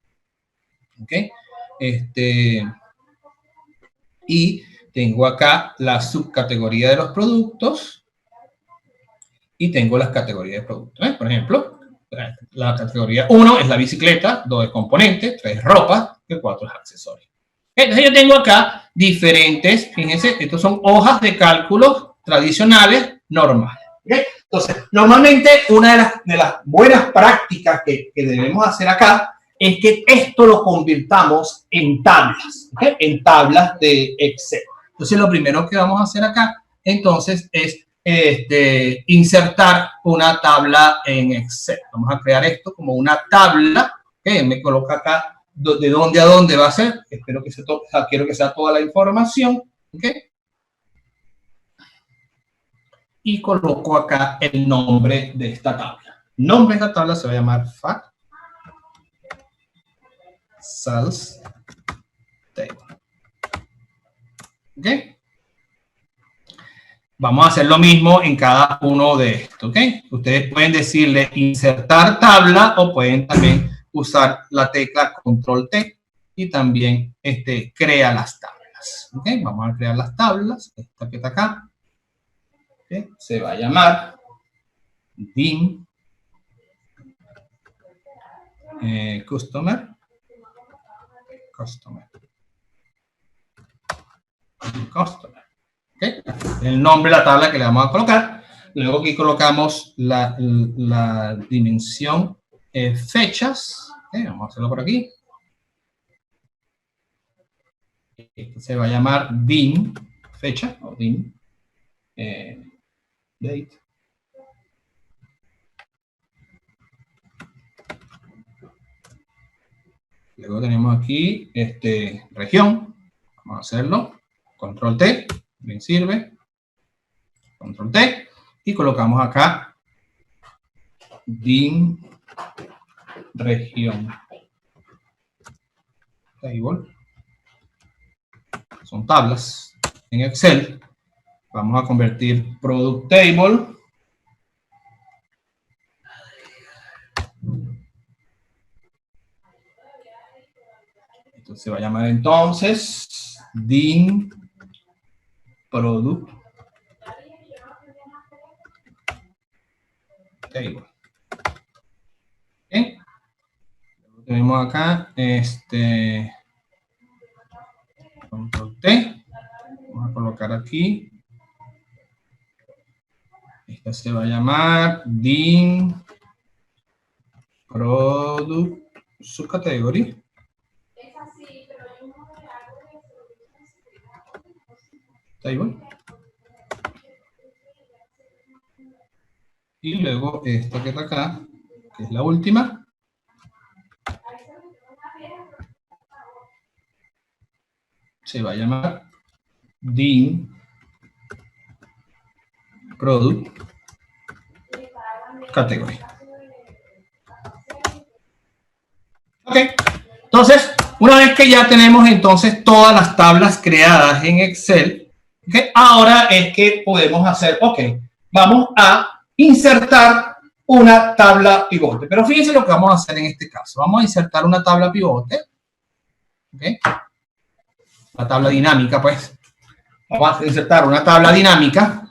¿Ok? Y tengo acá la subcategoría de los productos. y tengo las categorías de productos. Por ejemplo, la categoría 1 es la bicicleta, 2 es componente, 3 es ropa, y 4 es accesorio. Entonces yo tengo acá diferentes, fíjense, estos son hojas de cálculos tradicionales normales. ¿Okay? Entonces, normalmente una de las buenas prácticas que debemos hacer acá es que esto lo convirtamos en tablas, ¿okay? En tablas de Excel. Entonces, lo primero que vamos a hacer acá, entonces, es insertar una tabla en Excel. Vamos a crear esto como una tabla, ¿okay? Me coloca acá de dónde a dónde va a ser. Espero que quiero que sea toda la información, ¿okay? Y coloco acá el nombre de esta tabla. El nombre de esta tabla se va a llamar Fact Sales Table. ¿Ok? Vamos a hacer lo mismo en cada uno de estos. ¿Ok? Ustedes pueden decirle insertar tabla o pueden también usar la tecla Control T y también crea las tablas. ¿Ok? Vamos a crear las tablas. Esta que está acá. ¿Okay? Se va a llamar DIM Customer. ¿Okay? El nombre de la tabla que le vamos a colocar. Luego aquí colocamos la dimensión fechas. ¿Okay? Vamos a hacerlo por aquí. Esto se va a llamar DIM fecha o DIM date. Luego tenemos aquí región. Vamos a hacerlo. Control T. Bien sirve. Control T. Y colocamos acá DIM región. Table. Son tablas en Excel. Vamos a convertir Product Table. Esto se va a llamar entonces DIM Product Table. ¿Okay? Tenemos acá Control T. Vamos a colocar aquí. Esta se va a llamar DIM Product Subcategory. Table. Y luego esta que está acá, que es la última. Se va a llamar DIM Product Category. Ok, entonces, una vez que ya tenemos entonces todas las tablas creadas en Excel, okay, ahora es que podemos hacer, ok, vamos a insertar una tabla pivote. Pero fíjense lo que vamos a hacer en este caso. Vamos a insertar una tabla pivote. Okay. La tabla dinámica, pues. Vamos a insertar una tabla dinámica.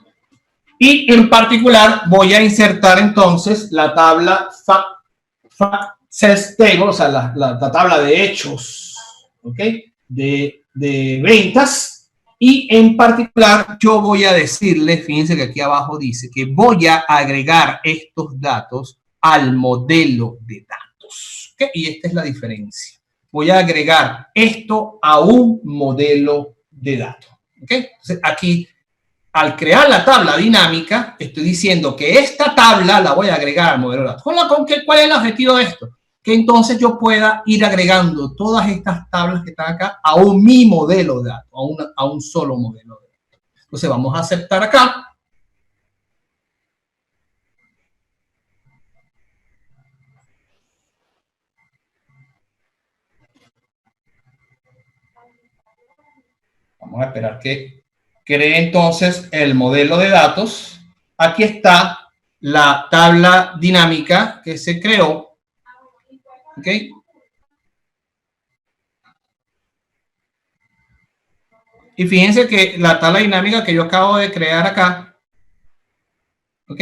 Y en particular voy a insertar entonces la tabla Fact Sales Table, o sea, la tabla de hechos, ¿ok? De ventas. Y en particular yo voy a decirle, fíjense que aquí abajo dice que voy a agregar estos datos al modelo de datos. ¿Okay? Y esta es la diferencia. Voy a agregar esto a un modelo de datos. ¿Okay? Entonces aquí, al crear la tabla dinámica, estoy diciendo que esta tabla la voy a agregar al modelo de datos. ¿Cuál es el objetivo de esto? Que entonces yo pueda ir agregando todas estas tablas que están acá a mi modelo de datos, a un solo modelo de datos. Entonces vamos a aceptar acá. Vamos a esperar que cree entonces el modelo de datos. Aquí está la tabla dinámica que se creó. ¿Ok? Y fíjense que la tabla dinámica que yo acabo de crear acá, ¿Ok?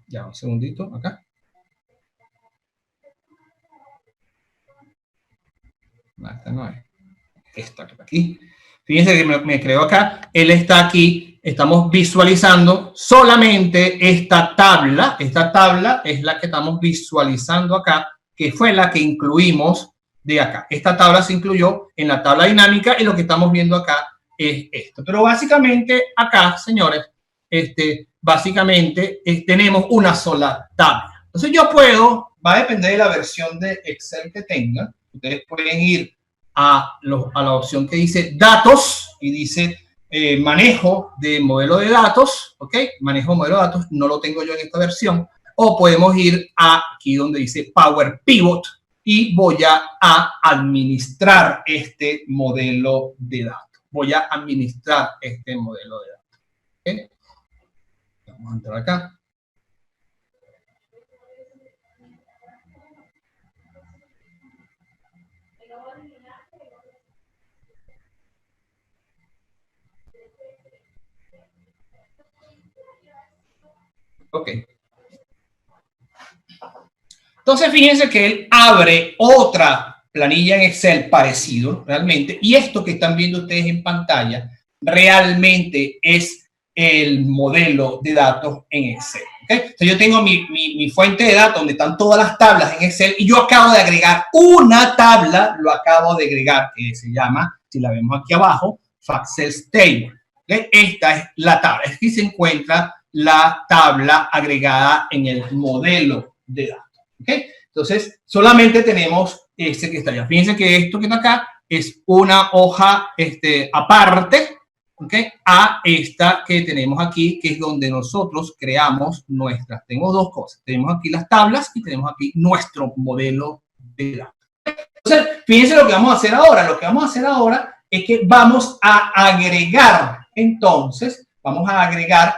Ya, un segundito, acá. No, esta no es. Esta que está aquí. Fíjense que me creo acá. Él está aquí. Estamos visualizando solamente esta tabla. Esta tabla es la que estamos visualizando acá, que fue la que incluimos de acá. Esta tabla se incluyó en la tabla dinámica y lo que estamos viendo acá es esto. Pero básicamente acá, señores, básicamente tenemos una sola tabla. Entonces yo puedo, va a depender de la versión de Excel que tengan. Ustedes pueden ir a la opción que dice datos y dice manejo de modelo de datos, ¿ok? Manejo de modelo de datos, no lo tengo yo en esta versión. O podemos ir aquí donde dice Power Pivot y voy a administrar este modelo de datos. Voy a administrar este modelo de datos. ¿Okay? Vamos a entrar acá. Ok. Entonces, fíjense que él abre otra planilla en Excel parecido realmente, y esto que están viendo ustedes en pantalla realmente es el modelo de datos en Excel. ¿Okay? Entonces, yo tengo mi fuente de datos donde están todas las tablas en Excel y yo acabo de agregar una tabla, lo acabo de agregar, que se llama, si la vemos aquí abajo, Factcells Table. ¿Okay? Esta es la tabla. Aquí se encuentra la tabla agregada en el modelo de datos. ¿Okay? Entonces, solamente tenemos este que está allá. Fíjense que esto que está acá es una hoja aparte, ¿okay? A esta que tenemos aquí, que es donde nosotros creamos nuestras. Tenemos dos cosas. Tenemos aquí las tablas y tenemos aquí nuestro modelo de datos. Entonces, fíjense lo que vamos a hacer ahora. Lo que vamos a hacer ahora es que vamos a agregar, entonces, vamos a agregar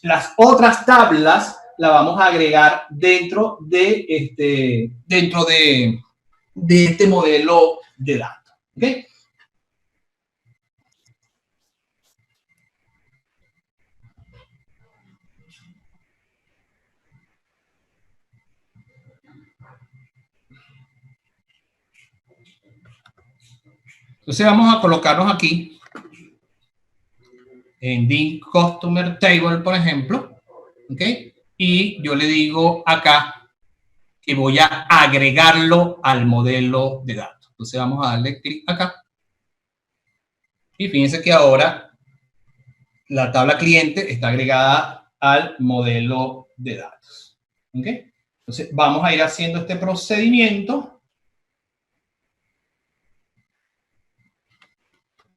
las otras tablas, la vamos a agregar dentro de este modelo de datos. ¿Okay? Entonces vamos a colocarnos aquí en Link Customer Table, por ejemplo, ¿ok? Y yo le digo acá que voy a agregarlo al modelo de datos. Entonces vamos a darle clic acá. Y fíjense que ahora la tabla cliente está agregada al modelo de datos. ¿Ok? Entonces vamos a ir haciendo este procedimiento.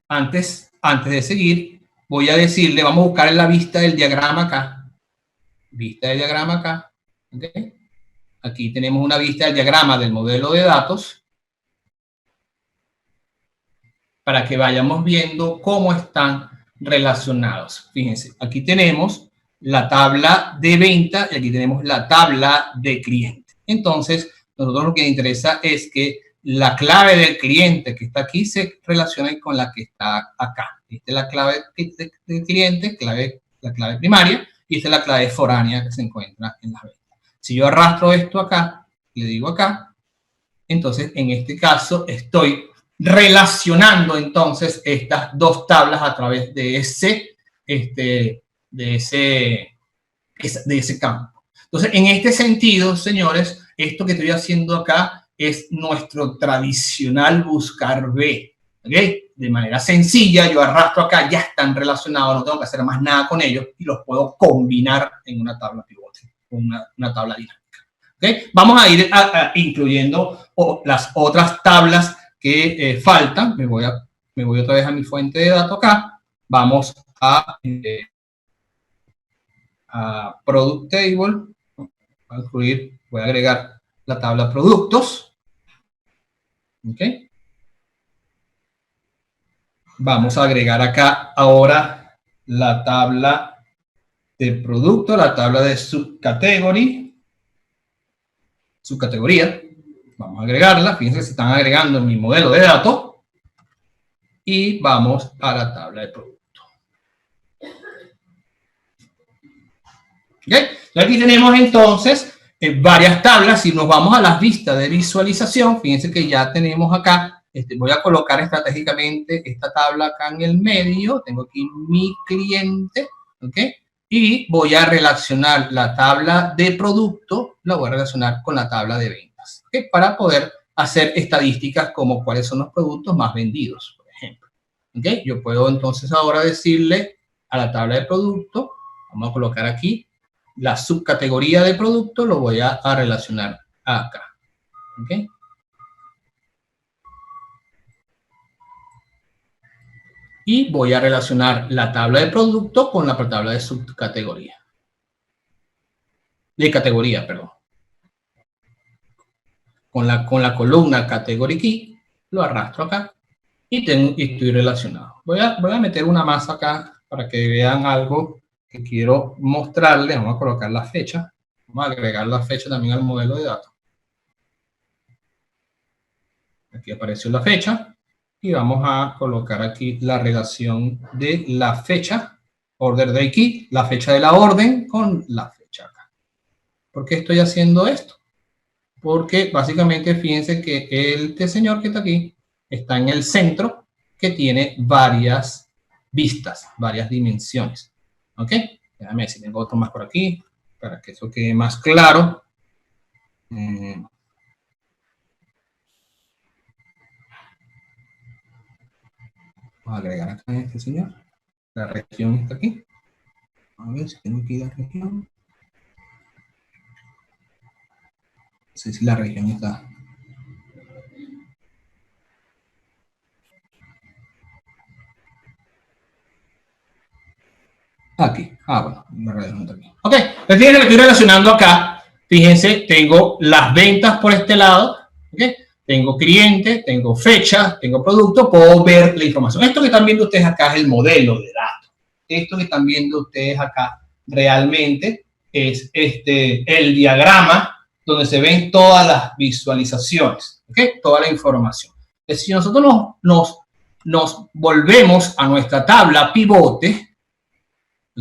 Antes de seguir, voy a decirle, vamos a buscar en la vista del diagrama acá. Vista del diagrama acá. ¿Okay? Aquí tenemos una vista del diagrama del modelo de datos para que vayamos viendo cómo están relacionados. Fíjense, aquí tenemos la tabla de venta y aquí tenemos la tabla de cliente. Entonces, nosotros lo que nos interesa es que la clave del cliente que está aquí se relacione con la que está acá. Esta es la clave del cliente, la clave primaria, y esta es la clave foránea que se encuentra en las ventas. Si yo arrastro esto acá, le digo acá, entonces en este caso estoy relacionando entonces estas dos tablas a través de ese campo. Entonces, en este sentido, señores, esto que estoy haciendo acá es nuestro tradicional buscar B. ¿Okay? De manera sencilla, yo arrastro acá, ya están relacionados, no tengo que hacer más nada con ellos y los puedo combinar en una tabla pivote, una tabla dinámica. ¿Okay? Vamos a ir incluyendo las otras tablas que faltan. Me voy otra vez a mi fuente de datos acá. Vamos a Product Table. Voy a agregar la tabla productos. ¿Ok? Vamos a agregar acá ahora la tabla de producto, la tabla de subcategoría. Vamos a agregarla. Fíjense que se están agregando en mi modelo de datos. Y vamos a la tabla de producto. ¿Okay? Aquí tenemos entonces varias tablas. Si nos vamos a las vistas de visualización, fíjense que ya tenemos acá, voy a colocar estratégicamente esta tabla acá en el medio. Tengo aquí mi cliente, ¿ok? Y voy a relacionar la tabla de producto, la voy a relacionar con la tabla de ventas, ¿ok? Para poder hacer estadísticas como cuáles son los productos más vendidos, por ejemplo. ¿Ok? Yo puedo entonces ahora decirle a la tabla de producto, vamos a colocar aquí, la subcategoría de producto, lo voy a relacionar acá. ¿Ok? Y voy a relacionar la tabla de producto con la tabla de subcategoría. De categoría, perdón. Con la columna category key, lo arrastro acá y estoy relacionado. Voy a meter una más acá para que vean algo que quiero mostrarles. Vamos a colocar la fecha. Vamos a agregar la fecha también al modelo de datos. Aquí apareció la fecha y vamos a colocar aquí la relación de la fecha, order day key, la fecha de la orden con la fecha acá. ¿Por qué estoy haciendo esto? Porque básicamente fíjense que este señor que está aquí está en el centro que tiene varias vistas, varias dimensiones. ¿Ok? Déjame ver si tengo otro más por aquí para que eso quede más claro. Vamos a agregar acá a este señor. La región está aquí. A ver si tengo aquí la región. No sé si la región está. Aquí. Bueno, la región está aquí. Ok, pues fíjense que estoy relacionando acá. Fíjense, tengo las ventas por este lado. Ok, tengo cliente, tengo fecha, tengo producto, puedo ver la información. Esto que están viendo ustedes acá es el modelo de datos. Esto que están viendo ustedes acá realmente es el diagrama donde se ven todas las visualizaciones, ¿okay? Toda la información. Entonces, si nosotros nos volvemos a nuestra tabla pivote,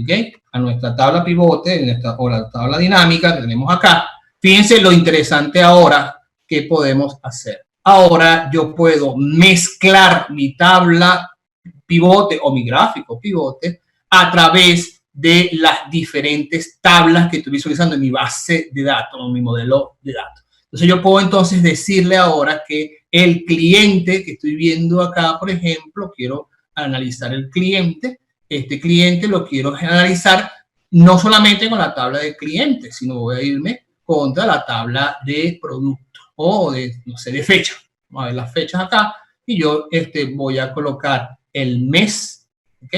¿okay? A nuestra tabla pivote o la tabla dinámica que tenemos acá, fíjense lo interesante ahora que podemos hacer. Ahora yo puedo mezclar mi tabla pivote o mi gráfico pivote a través de las diferentes tablas que estoy visualizando en mi base de datos o mi modelo de datos. Entonces yo puedo entonces decirle ahora que el cliente que estoy viendo acá, por ejemplo, quiero analizar el cliente. Este cliente lo quiero analizar no solamente con la tabla de clientes, sino voy a irme contra la tabla de producto o de, no sé, de fecha. Vamos a ver las fechas acá y yo voy a colocar el mes, ¿ok?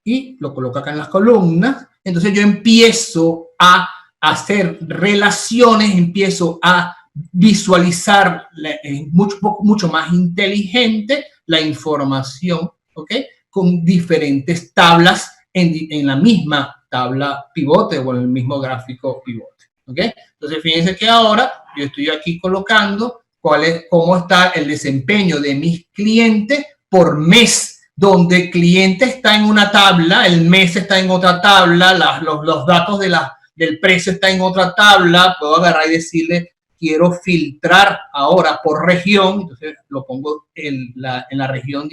Y lo coloco acá en las columnas. Entonces yo empiezo a hacer relaciones, empiezo a visualizar mucho más inteligente la información, ¿ok? Con diferentes tablas en la misma tabla pivote o en el mismo gráfico pivote, ¿ok? Entonces fíjense que ahora yo estoy aquí colocando cómo está el desempeño de mis clientes por mes, donde el cliente está en una tabla, el mes está en otra tabla, los datos del precio está en otra tabla. Puedo agarrar y decirle, quiero filtrar ahora por región, entonces lo pongo en la región,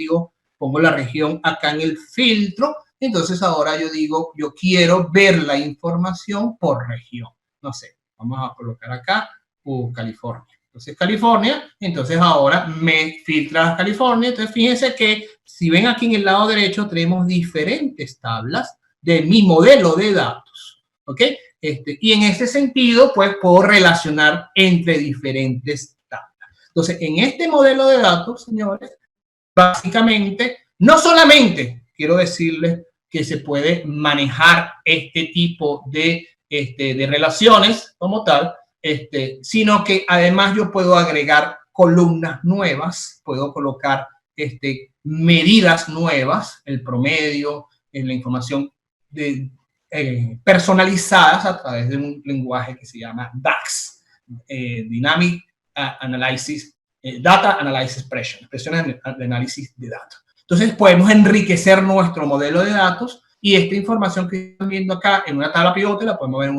pongo la región acá en el filtro, entonces ahora yo digo, yo quiero ver la información por región. No sé, vamos a colocar acá California. Entonces California, entonces ahora me filtra California. Entonces fíjense que si ven aquí en el lado derecho tenemos diferentes tablas de mi modelo de datos, ¿ok? Y en ese sentido, pues puedo relacionar entre diferentes tablas. Entonces, en este modelo de datos, señores, básicamente, no solamente quiero decirles que se puede manejar este tipo de relaciones como tal, sino que además yo puedo agregar columnas nuevas, puedo colocar medidas nuevas, el promedio, la información personalizadas a través de un lenguaje que se llama DAX, Dynamic Analysis, Data Analysis Expression, expresiones de análisis de datos. Entonces podemos enriquecer nuestro modelo de datos y esta información que están viendo acá en una tabla pivote la podemos ver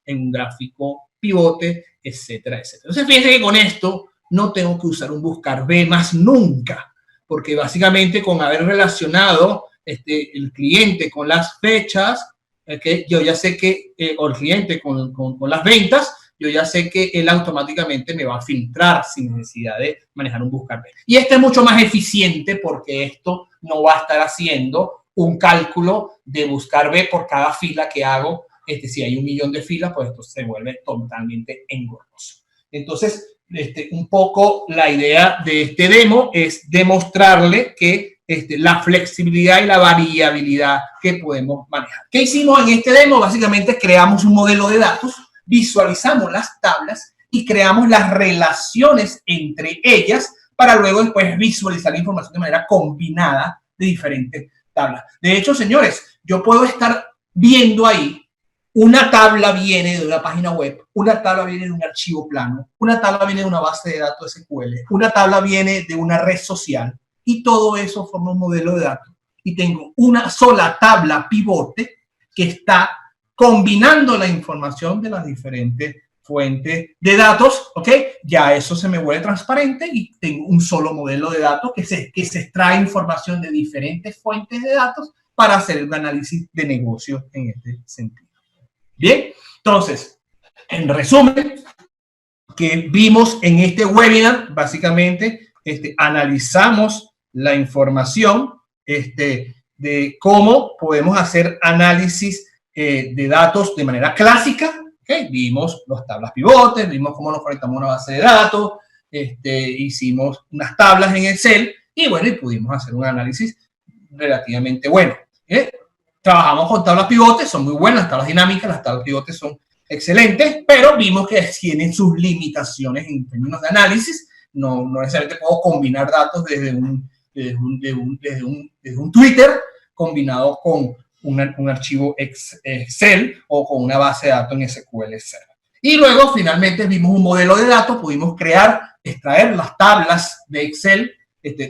en un gráfico pivote, etcétera, etcétera. Entonces, fíjense que con esto no tengo que usar un buscar B más nunca, porque básicamente con haber relacionado el cliente con las fechas, yo ya sé que, o el cliente con las ventas, yo ya sé que él automáticamente me va a filtrar sin necesidad de manejar un buscar B. Y este es mucho más eficiente porque esto no va a estar haciendo un cálculo de buscar B por cada fila que hago. Si hay 1 millón de filas, pues esto se vuelve totalmente engorroso. Entonces, un poco la idea de este demo es demostrarle que la flexibilidad y la variabilidad que podemos manejar. ¿Qué hicimos en este demo? Básicamente creamos un modelo de datos, visualizamos las tablas y creamos las relaciones entre ellas para luego después visualizar la información de manera combinada de diferentes tablas. De hecho, señores, yo puedo estar viendo ahí una tabla viene de una página web, una tabla viene de un archivo plano, una tabla viene de una base de datos SQL, una tabla viene de una red social y todo eso forma un modelo de datos. Y tengo una sola tabla pivote que está combinando la información de las diferentes fuentes de datos, ¿ok? Ya eso se me vuelve transparente y tengo un solo modelo de datos que se extrae información de diferentes fuentes de datos para hacer un análisis de negocio en este sentido. Bien, entonces, en resumen, que vimos en este webinar, básicamente, analizamos la información de cómo podemos hacer análisis de datos de manera clásica. ¿Okay? Vimos las tablas pivotes, vimos cómo nos conectamos a una base de datos, hicimos unas tablas en Excel y bueno, y pudimos hacer un análisis relativamente bueno. Trabajamos con tablas pivotes, son muy buenas, las tablas dinámicas, las tablas pivotes son excelentes, pero vimos que tienen sus limitaciones en términos de análisis. No necesariamente puedo combinar datos desde un Twitter combinado con un archivo Excel o con una base de datos en SQL Server. Y luego, finalmente, vimos un modelo de datos, pudimos extraer las tablas de Excel.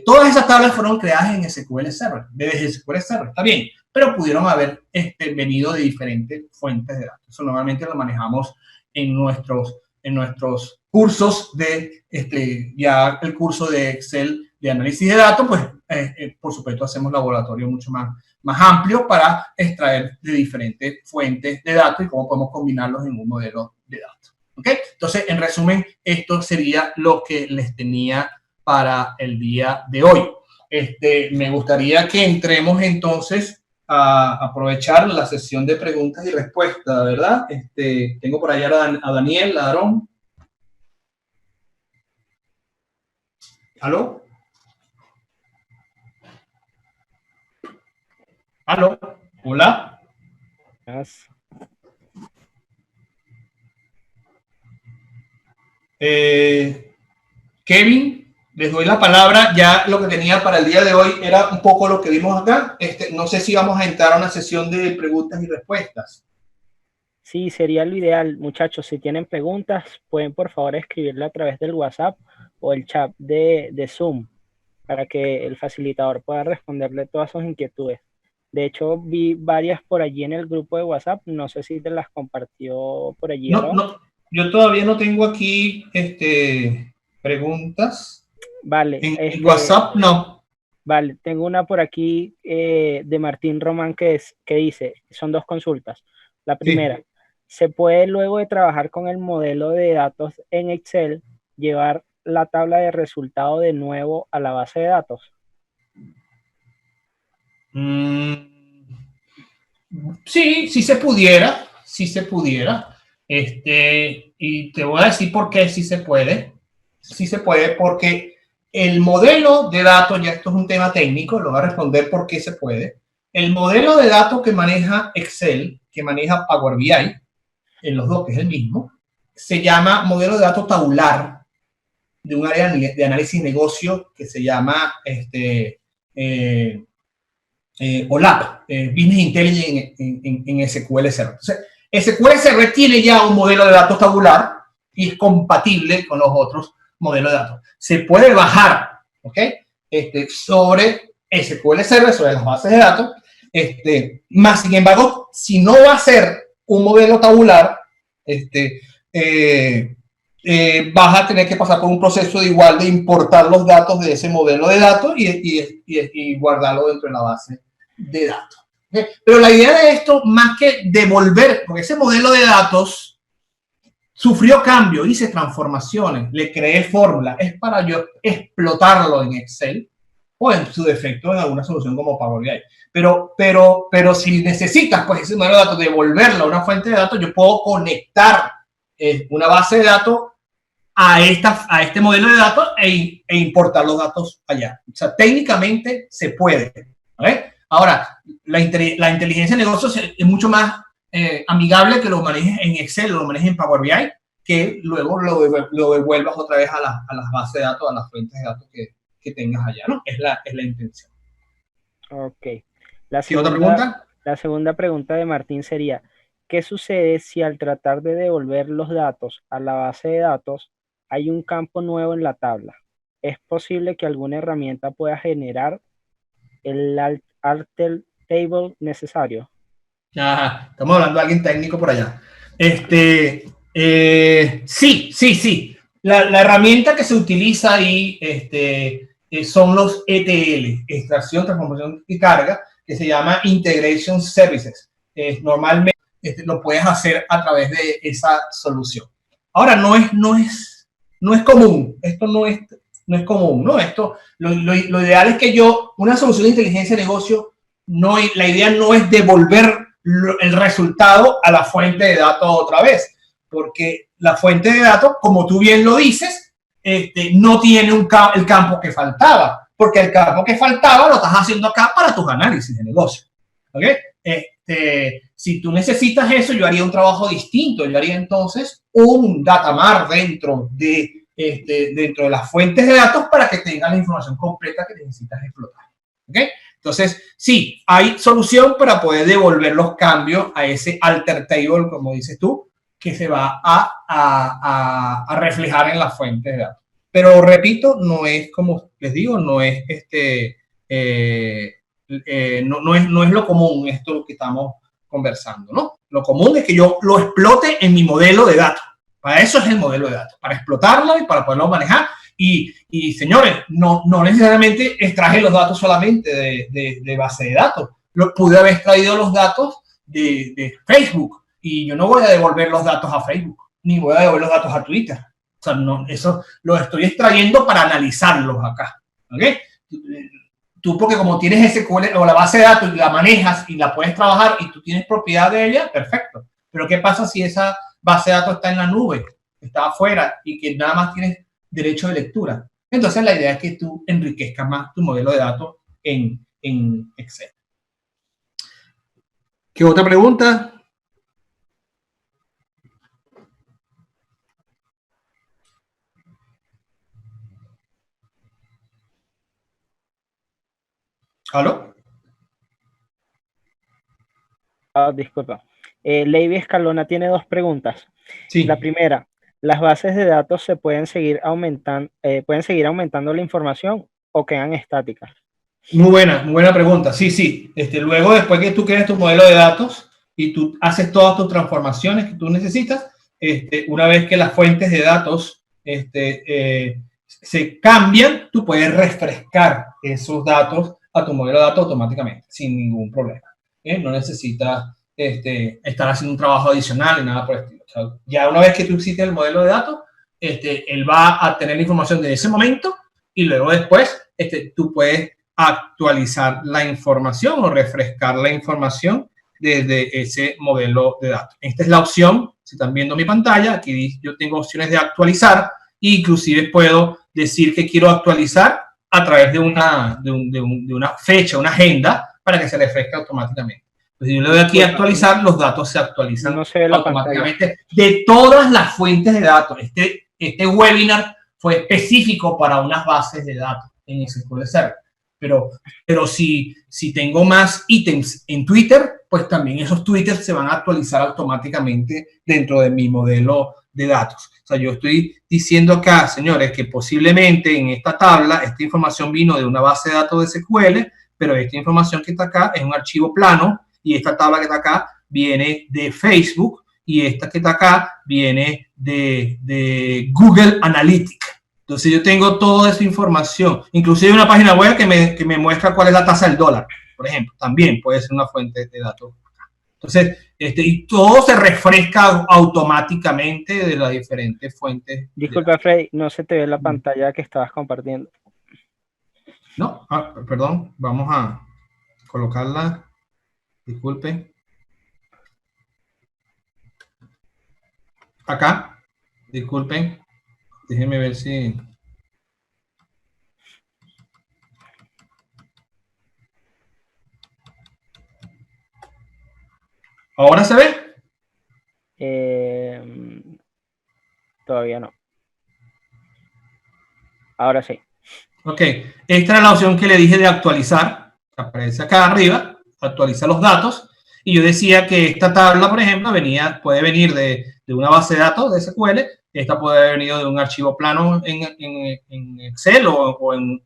Todas esas tablas fueron creadas en SQL Server, desde SQL Server, está bien, pero pudieron haber venido de diferentes fuentes de datos. Eso normalmente lo manejamos en nuestros cursos ya el curso de Excel de análisis de datos, pues por supuesto hacemos laboratorio mucho más amplio para extraer de diferentes fuentes de datos y cómo podemos combinarlos en un modelo de datos. ¿Ok? Entonces, en resumen, esto sería lo que les tenía para el día de hoy. Me gustaría que entremos entonces a aprovechar la sesión de preguntas y respuestas, ¿verdad? Tengo por allá a Daniel, a Aarón. ¿Aló? ¿Aló? ¿Hola? Yes. Kevin, les doy la palabra. Ya lo que tenía para el día de hoy era un poco lo que vimos acá. No sé si vamos a entrar a una sesión de preguntas y respuestas. Sí, sería lo ideal, muchachos. Si tienen preguntas, pueden por favor escribirle a través del WhatsApp o el chat de Zoom para que el facilitador pueda responderle todas sus inquietudes. De hecho, vi varias por allí en el grupo de WhatsApp. No sé si te las compartió por allí. No, yo todavía no tengo aquí preguntas. Vale. En WhatsApp no. Vale, tengo una por aquí de Martín Román que dice, son 2 consultas. La primera, sí. ¿Se puede luego de trabajar con el modelo de datos en Excel llevar la tabla de resultado de nuevo a la base de datos? Sí, sí se pudiera, sí se pudiera. Y te voy a decir por qué sí se puede. Sí se puede porque el modelo de datos, ya esto es un tema técnico, lo voy a responder por qué se puede. El modelo de datos que maneja Excel, que maneja Power BI, en los dos que es el mismo, se llama modelo de datos tabular de un área de análisis de negocio que se llama OLAP, Business Intelligence en SQL Server. Entonces, SQL Server tiene ya un modelo de datos tabular y es compatible con los otros modelos de datos. Se puede bajar, ¿ok? Sobre SQL Server, sobre las bases de datos, Más sin embargo, si no va a ser un modelo tabular, vas a tener que pasar por un proceso de importar los datos de ese modelo de datos y guardarlo dentro de la base de datos. ¿Okay? Pero la idea de esto, más que devolver, porque ese modelo de datos sufrió cambio, hice transformaciones, le creé fórmula, es para yo explotarlo en Excel o en su defecto en alguna solución como Power BI. Pero si necesitas pues ese modelo de datos, devolverlo a una fuente de datos, yo puedo conectar una base de datos a este modelo de datos e importar los datos allá. O sea, técnicamente se puede. ¿Vale? Ahora, la inteligencia de negocios es mucho más amigable que lo manejes en Excel, lo manejes en Power BI, que luego lo devuelvas otra vez a las bases de datos, a las fuentes de datos que tengas allá, ¿no? Es la intención. Ok. ¿Otra pregunta? La segunda pregunta de Martín sería, ¿qué sucede si al tratar de devolver los datos a la base de datos hay un campo nuevo en la tabla? ¿Es posible que alguna herramienta pueda generar el alter table necesario? Ajá, estamos hablando de alguien técnico por allá. Sí. La herramienta que se utiliza ahí son los ETL, extracción, transformación y carga, que se llama Integration Services. Normalmente lo puedes hacer a través de esa solución. Ahora, no es común. Esto no es común, ¿no? Lo ideal es que una solución de inteligencia de negocio, la idea no es devolver el resultado a la fuente de datos otra vez, porque la fuente de datos, como tú bien lo dices, no tiene el campo que faltaba, porque el campo que faltaba lo estás haciendo acá para tus análisis de negocio. ¿Ok? Si tú necesitas eso, yo haría un trabajo distinto. Yo haría entonces un datamar dentro de las fuentes de datos para que tengan la información completa que necesitas explotar. ¿Ok? Entonces, sí, hay solución para poder devolver los cambios a ese alter table, como dices tú, que se va a reflejar en la fuente de datos. Pero repito, no es como les digo, no es no es lo común esto que estamos conversando, ¿no? Lo común es que yo lo explote en mi modelo de datos. Para eso es el modelo de datos, para explotarlo y para poderlo manejar. Y señores, no necesariamente extraje los datos solamente de base de datos. Pude haber extraído los datos de Facebook y yo no voy a devolver los datos a Facebook, ni voy a devolver los datos a Twitter. O sea, no, eso lo estoy extrayendo para analizarlos acá. ¿Ok? Tú porque como tienes SQL o la base de datos y la manejas y la puedes trabajar y tú tienes propiedad de ella, perfecto. Pero ¿qué pasa si esa base de datos está en la nube, está afuera y que nada más tienes derecho de lectura? Entonces la idea es que tú enriquezcas más tu modelo de datos en Excel. ¿Qué otra pregunta? ¿Aló? Disculpa. Leiby Escalona tiene dos preguntas. Sí. La primera, ¿las bases de datos se pueden seguir aumentando la información o quedan estáticas? Muy buena pregunta. Sí. Luego, después que tú crees tu modelo de datos y tú haces todas tus transformaciones que tú necesitas, una vez que las fuentes de datos se cambian, tú puedes refrescar esos datos a tu modelo de datos automáticamente, sin ningún problema. No necesitas estar haciendo un trabajo adicional ni nada por el estilo. O sea, ya una vez que tú hiciste el modelo de datos, él va a tener la información de ese momento y luego después tú puedes actualizar la información o refrescar la información desde ese modelo de datos. Esta es la opción, si están viendo mi pantalla, aquí yo tengo opciones de actualizar e inclusive puedo decir que quiero actualizar a través de una fecha, una agenda, para que se refresque automáticamente. Pues si yo le doy aquí a actualizar, los datos se actualizan automáticamente de todas las fuentes de datos. Este webinar fue específico para unas bases de datos en SQL Server. Pero si tengo más ítems en Twitter, pues también esos twitters se van a actualizar automáticamente dentro de mi modelo de datos. O sea, yo estoy diciendo acá, señores, que posiblemente en esta tabla, esta información vino de una base de datos de SQL, pero esta información que está acá es un archivo plano y esta tabla que está acá viene de Facebook y esta que está acá viene de Google Analytics. Entonces yo tengo toda esa información, inclusive una página web que me muestra cuál es la tasa del dólar, por ejemplo, también puede ser una fuente de datos. Entonces, y todo se refresca automáticamente de las diferentes fuentes. Disculpa, Freddy, no se te ve la pantalla que estabas compartiendo. No, perdón, vamos a colocarla. Disculpe. Acá, disculpen. Déjenme ver si... ¿Ahora se ve? Todavía no. Ahora sí. Ok, esta era la opción que le dije de actualizar. Aparece acá arriba, actualiza los datos. Y yo decía que esta tabla, por ejemplo, puede venir de una base de datos de SQL. Esta puede haber venido de un archivo plano en Excel o en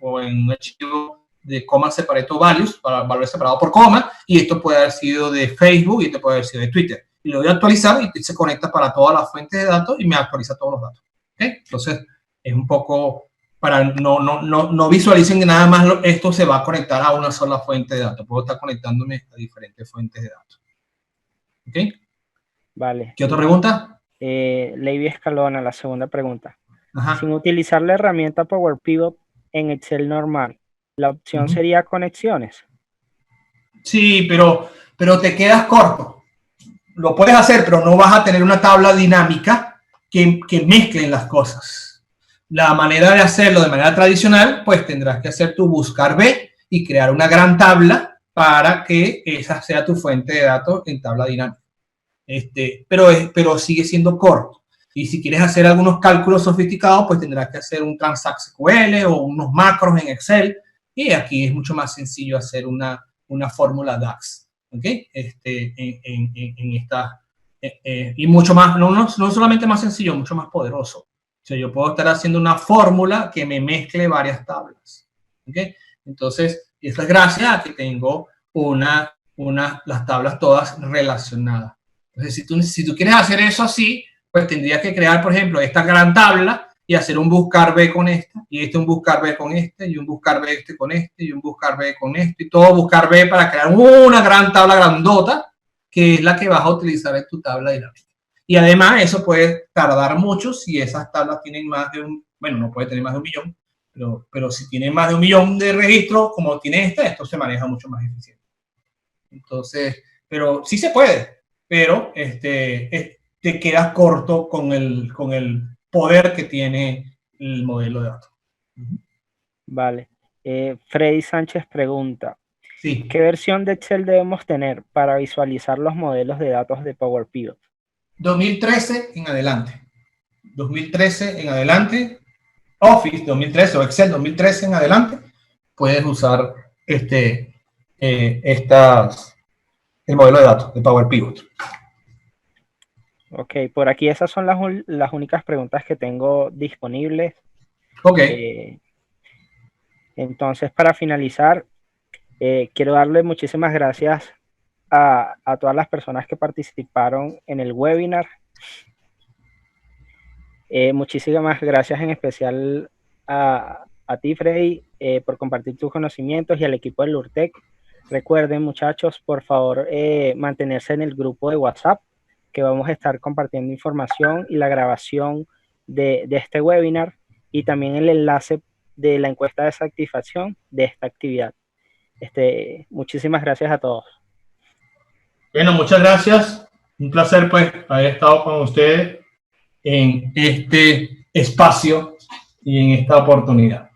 un archivo de comma separated values, para valores separados por coma. Y esto puede haber sido de Facebook y esto puede haber sido de Twitter. Y lo voy a actualizar y se conecta para todas las fuentes de datos y me actualiza todos los datos. ¿Okay? Entonces, es un poco... para no visualicen que nada más esto se va a conectar a una sola fuente de datos. Puedo estar conectándome a diferentes fuentes de datos. ¿Ok? Vale. ¿Qué otra pregunta? Levi Escalona, la segunda pregunta. Ajá. Sin utilizar la herramienta Power Pivot en Excel normal, ¿la opción sería conexiones? Sí, pero te quedas corto. Lo puedes hacer, pero no vas a tener una tabla dinámica que mezclen las cosas. La manera de hacerlo de manera tradicional, pues tendrás que hacer tu buscar B y crear una gran tabla para que esa sea tu fuente de datos en tabla dinámica. Pero sigue siendo corto. Y si quieres hacer algunos cálculos sofisticados, pues tendrás que hacer un Transact SQL o unos macros en Excel. Y aquí es mucho más sencillo hacer una fórmula DAX. ¿Ok? Y mucho más, no solamente más sencillo, mucho más poderoso. O sea, yo puedo estar haciendo una fórmula que me mezcle varias tablas. ¿Ok? Entonces, esto es gracias a que tengo las tablas todas relacionadas. Entonces, si tú quieres hacer eso así, pues tendrías que crear, por ejemplo, esta gran tabla y hacer un buscar B con esta, y un buscar B con este, y un buscar B con este, y un buscar B con este, y todo buscar B para crear una gran tabla grandota, que es la que vas a utilizar en tu tabla dinámica. Y además eso puede tardar mucho si esas tablas tienen más de no puede tener más de 1 millón, pero si tiene más de 1 millón de registros, como tiene esto se maneja mucho más eficiente. Entonces, pero sí se puede, pero te quedas corto con el poder que tiene el modelo de datos. Vale. Freddy Sánchez pregunta, sí. ¿Qué versión de Excel debemos tener para visualizar los modelos de datos de Power Pivot? 2013 en adelante. 2013 en adelante. Office 2013 o Excel 2013 en adelante, puedes usar el modelo de datos de Power Pivot. Ok, por aquí esas son las únicas preguntas que tengo disponibles. Ok. Entonces, para finalizar, quiero darle muchísimas gracias a todas las personas que participaron en el webinar. Muchísimas gracias en especial a ti, Freddy, por compartir tus conocimientos y al equipo de Lurtec. Recuerden, muchachos, por favor, mantenerse en el grupo de WhatsApp, que vamos a estar compartiendo información y la grabación de este webinar y también el enlace de la encuesta de satisfacción de esta actividad. Muchísimas gracias a todos. Bueno, muchas gracias. Un placer, pues, haber estado con ustedes en este espacio y en esta oportunidad.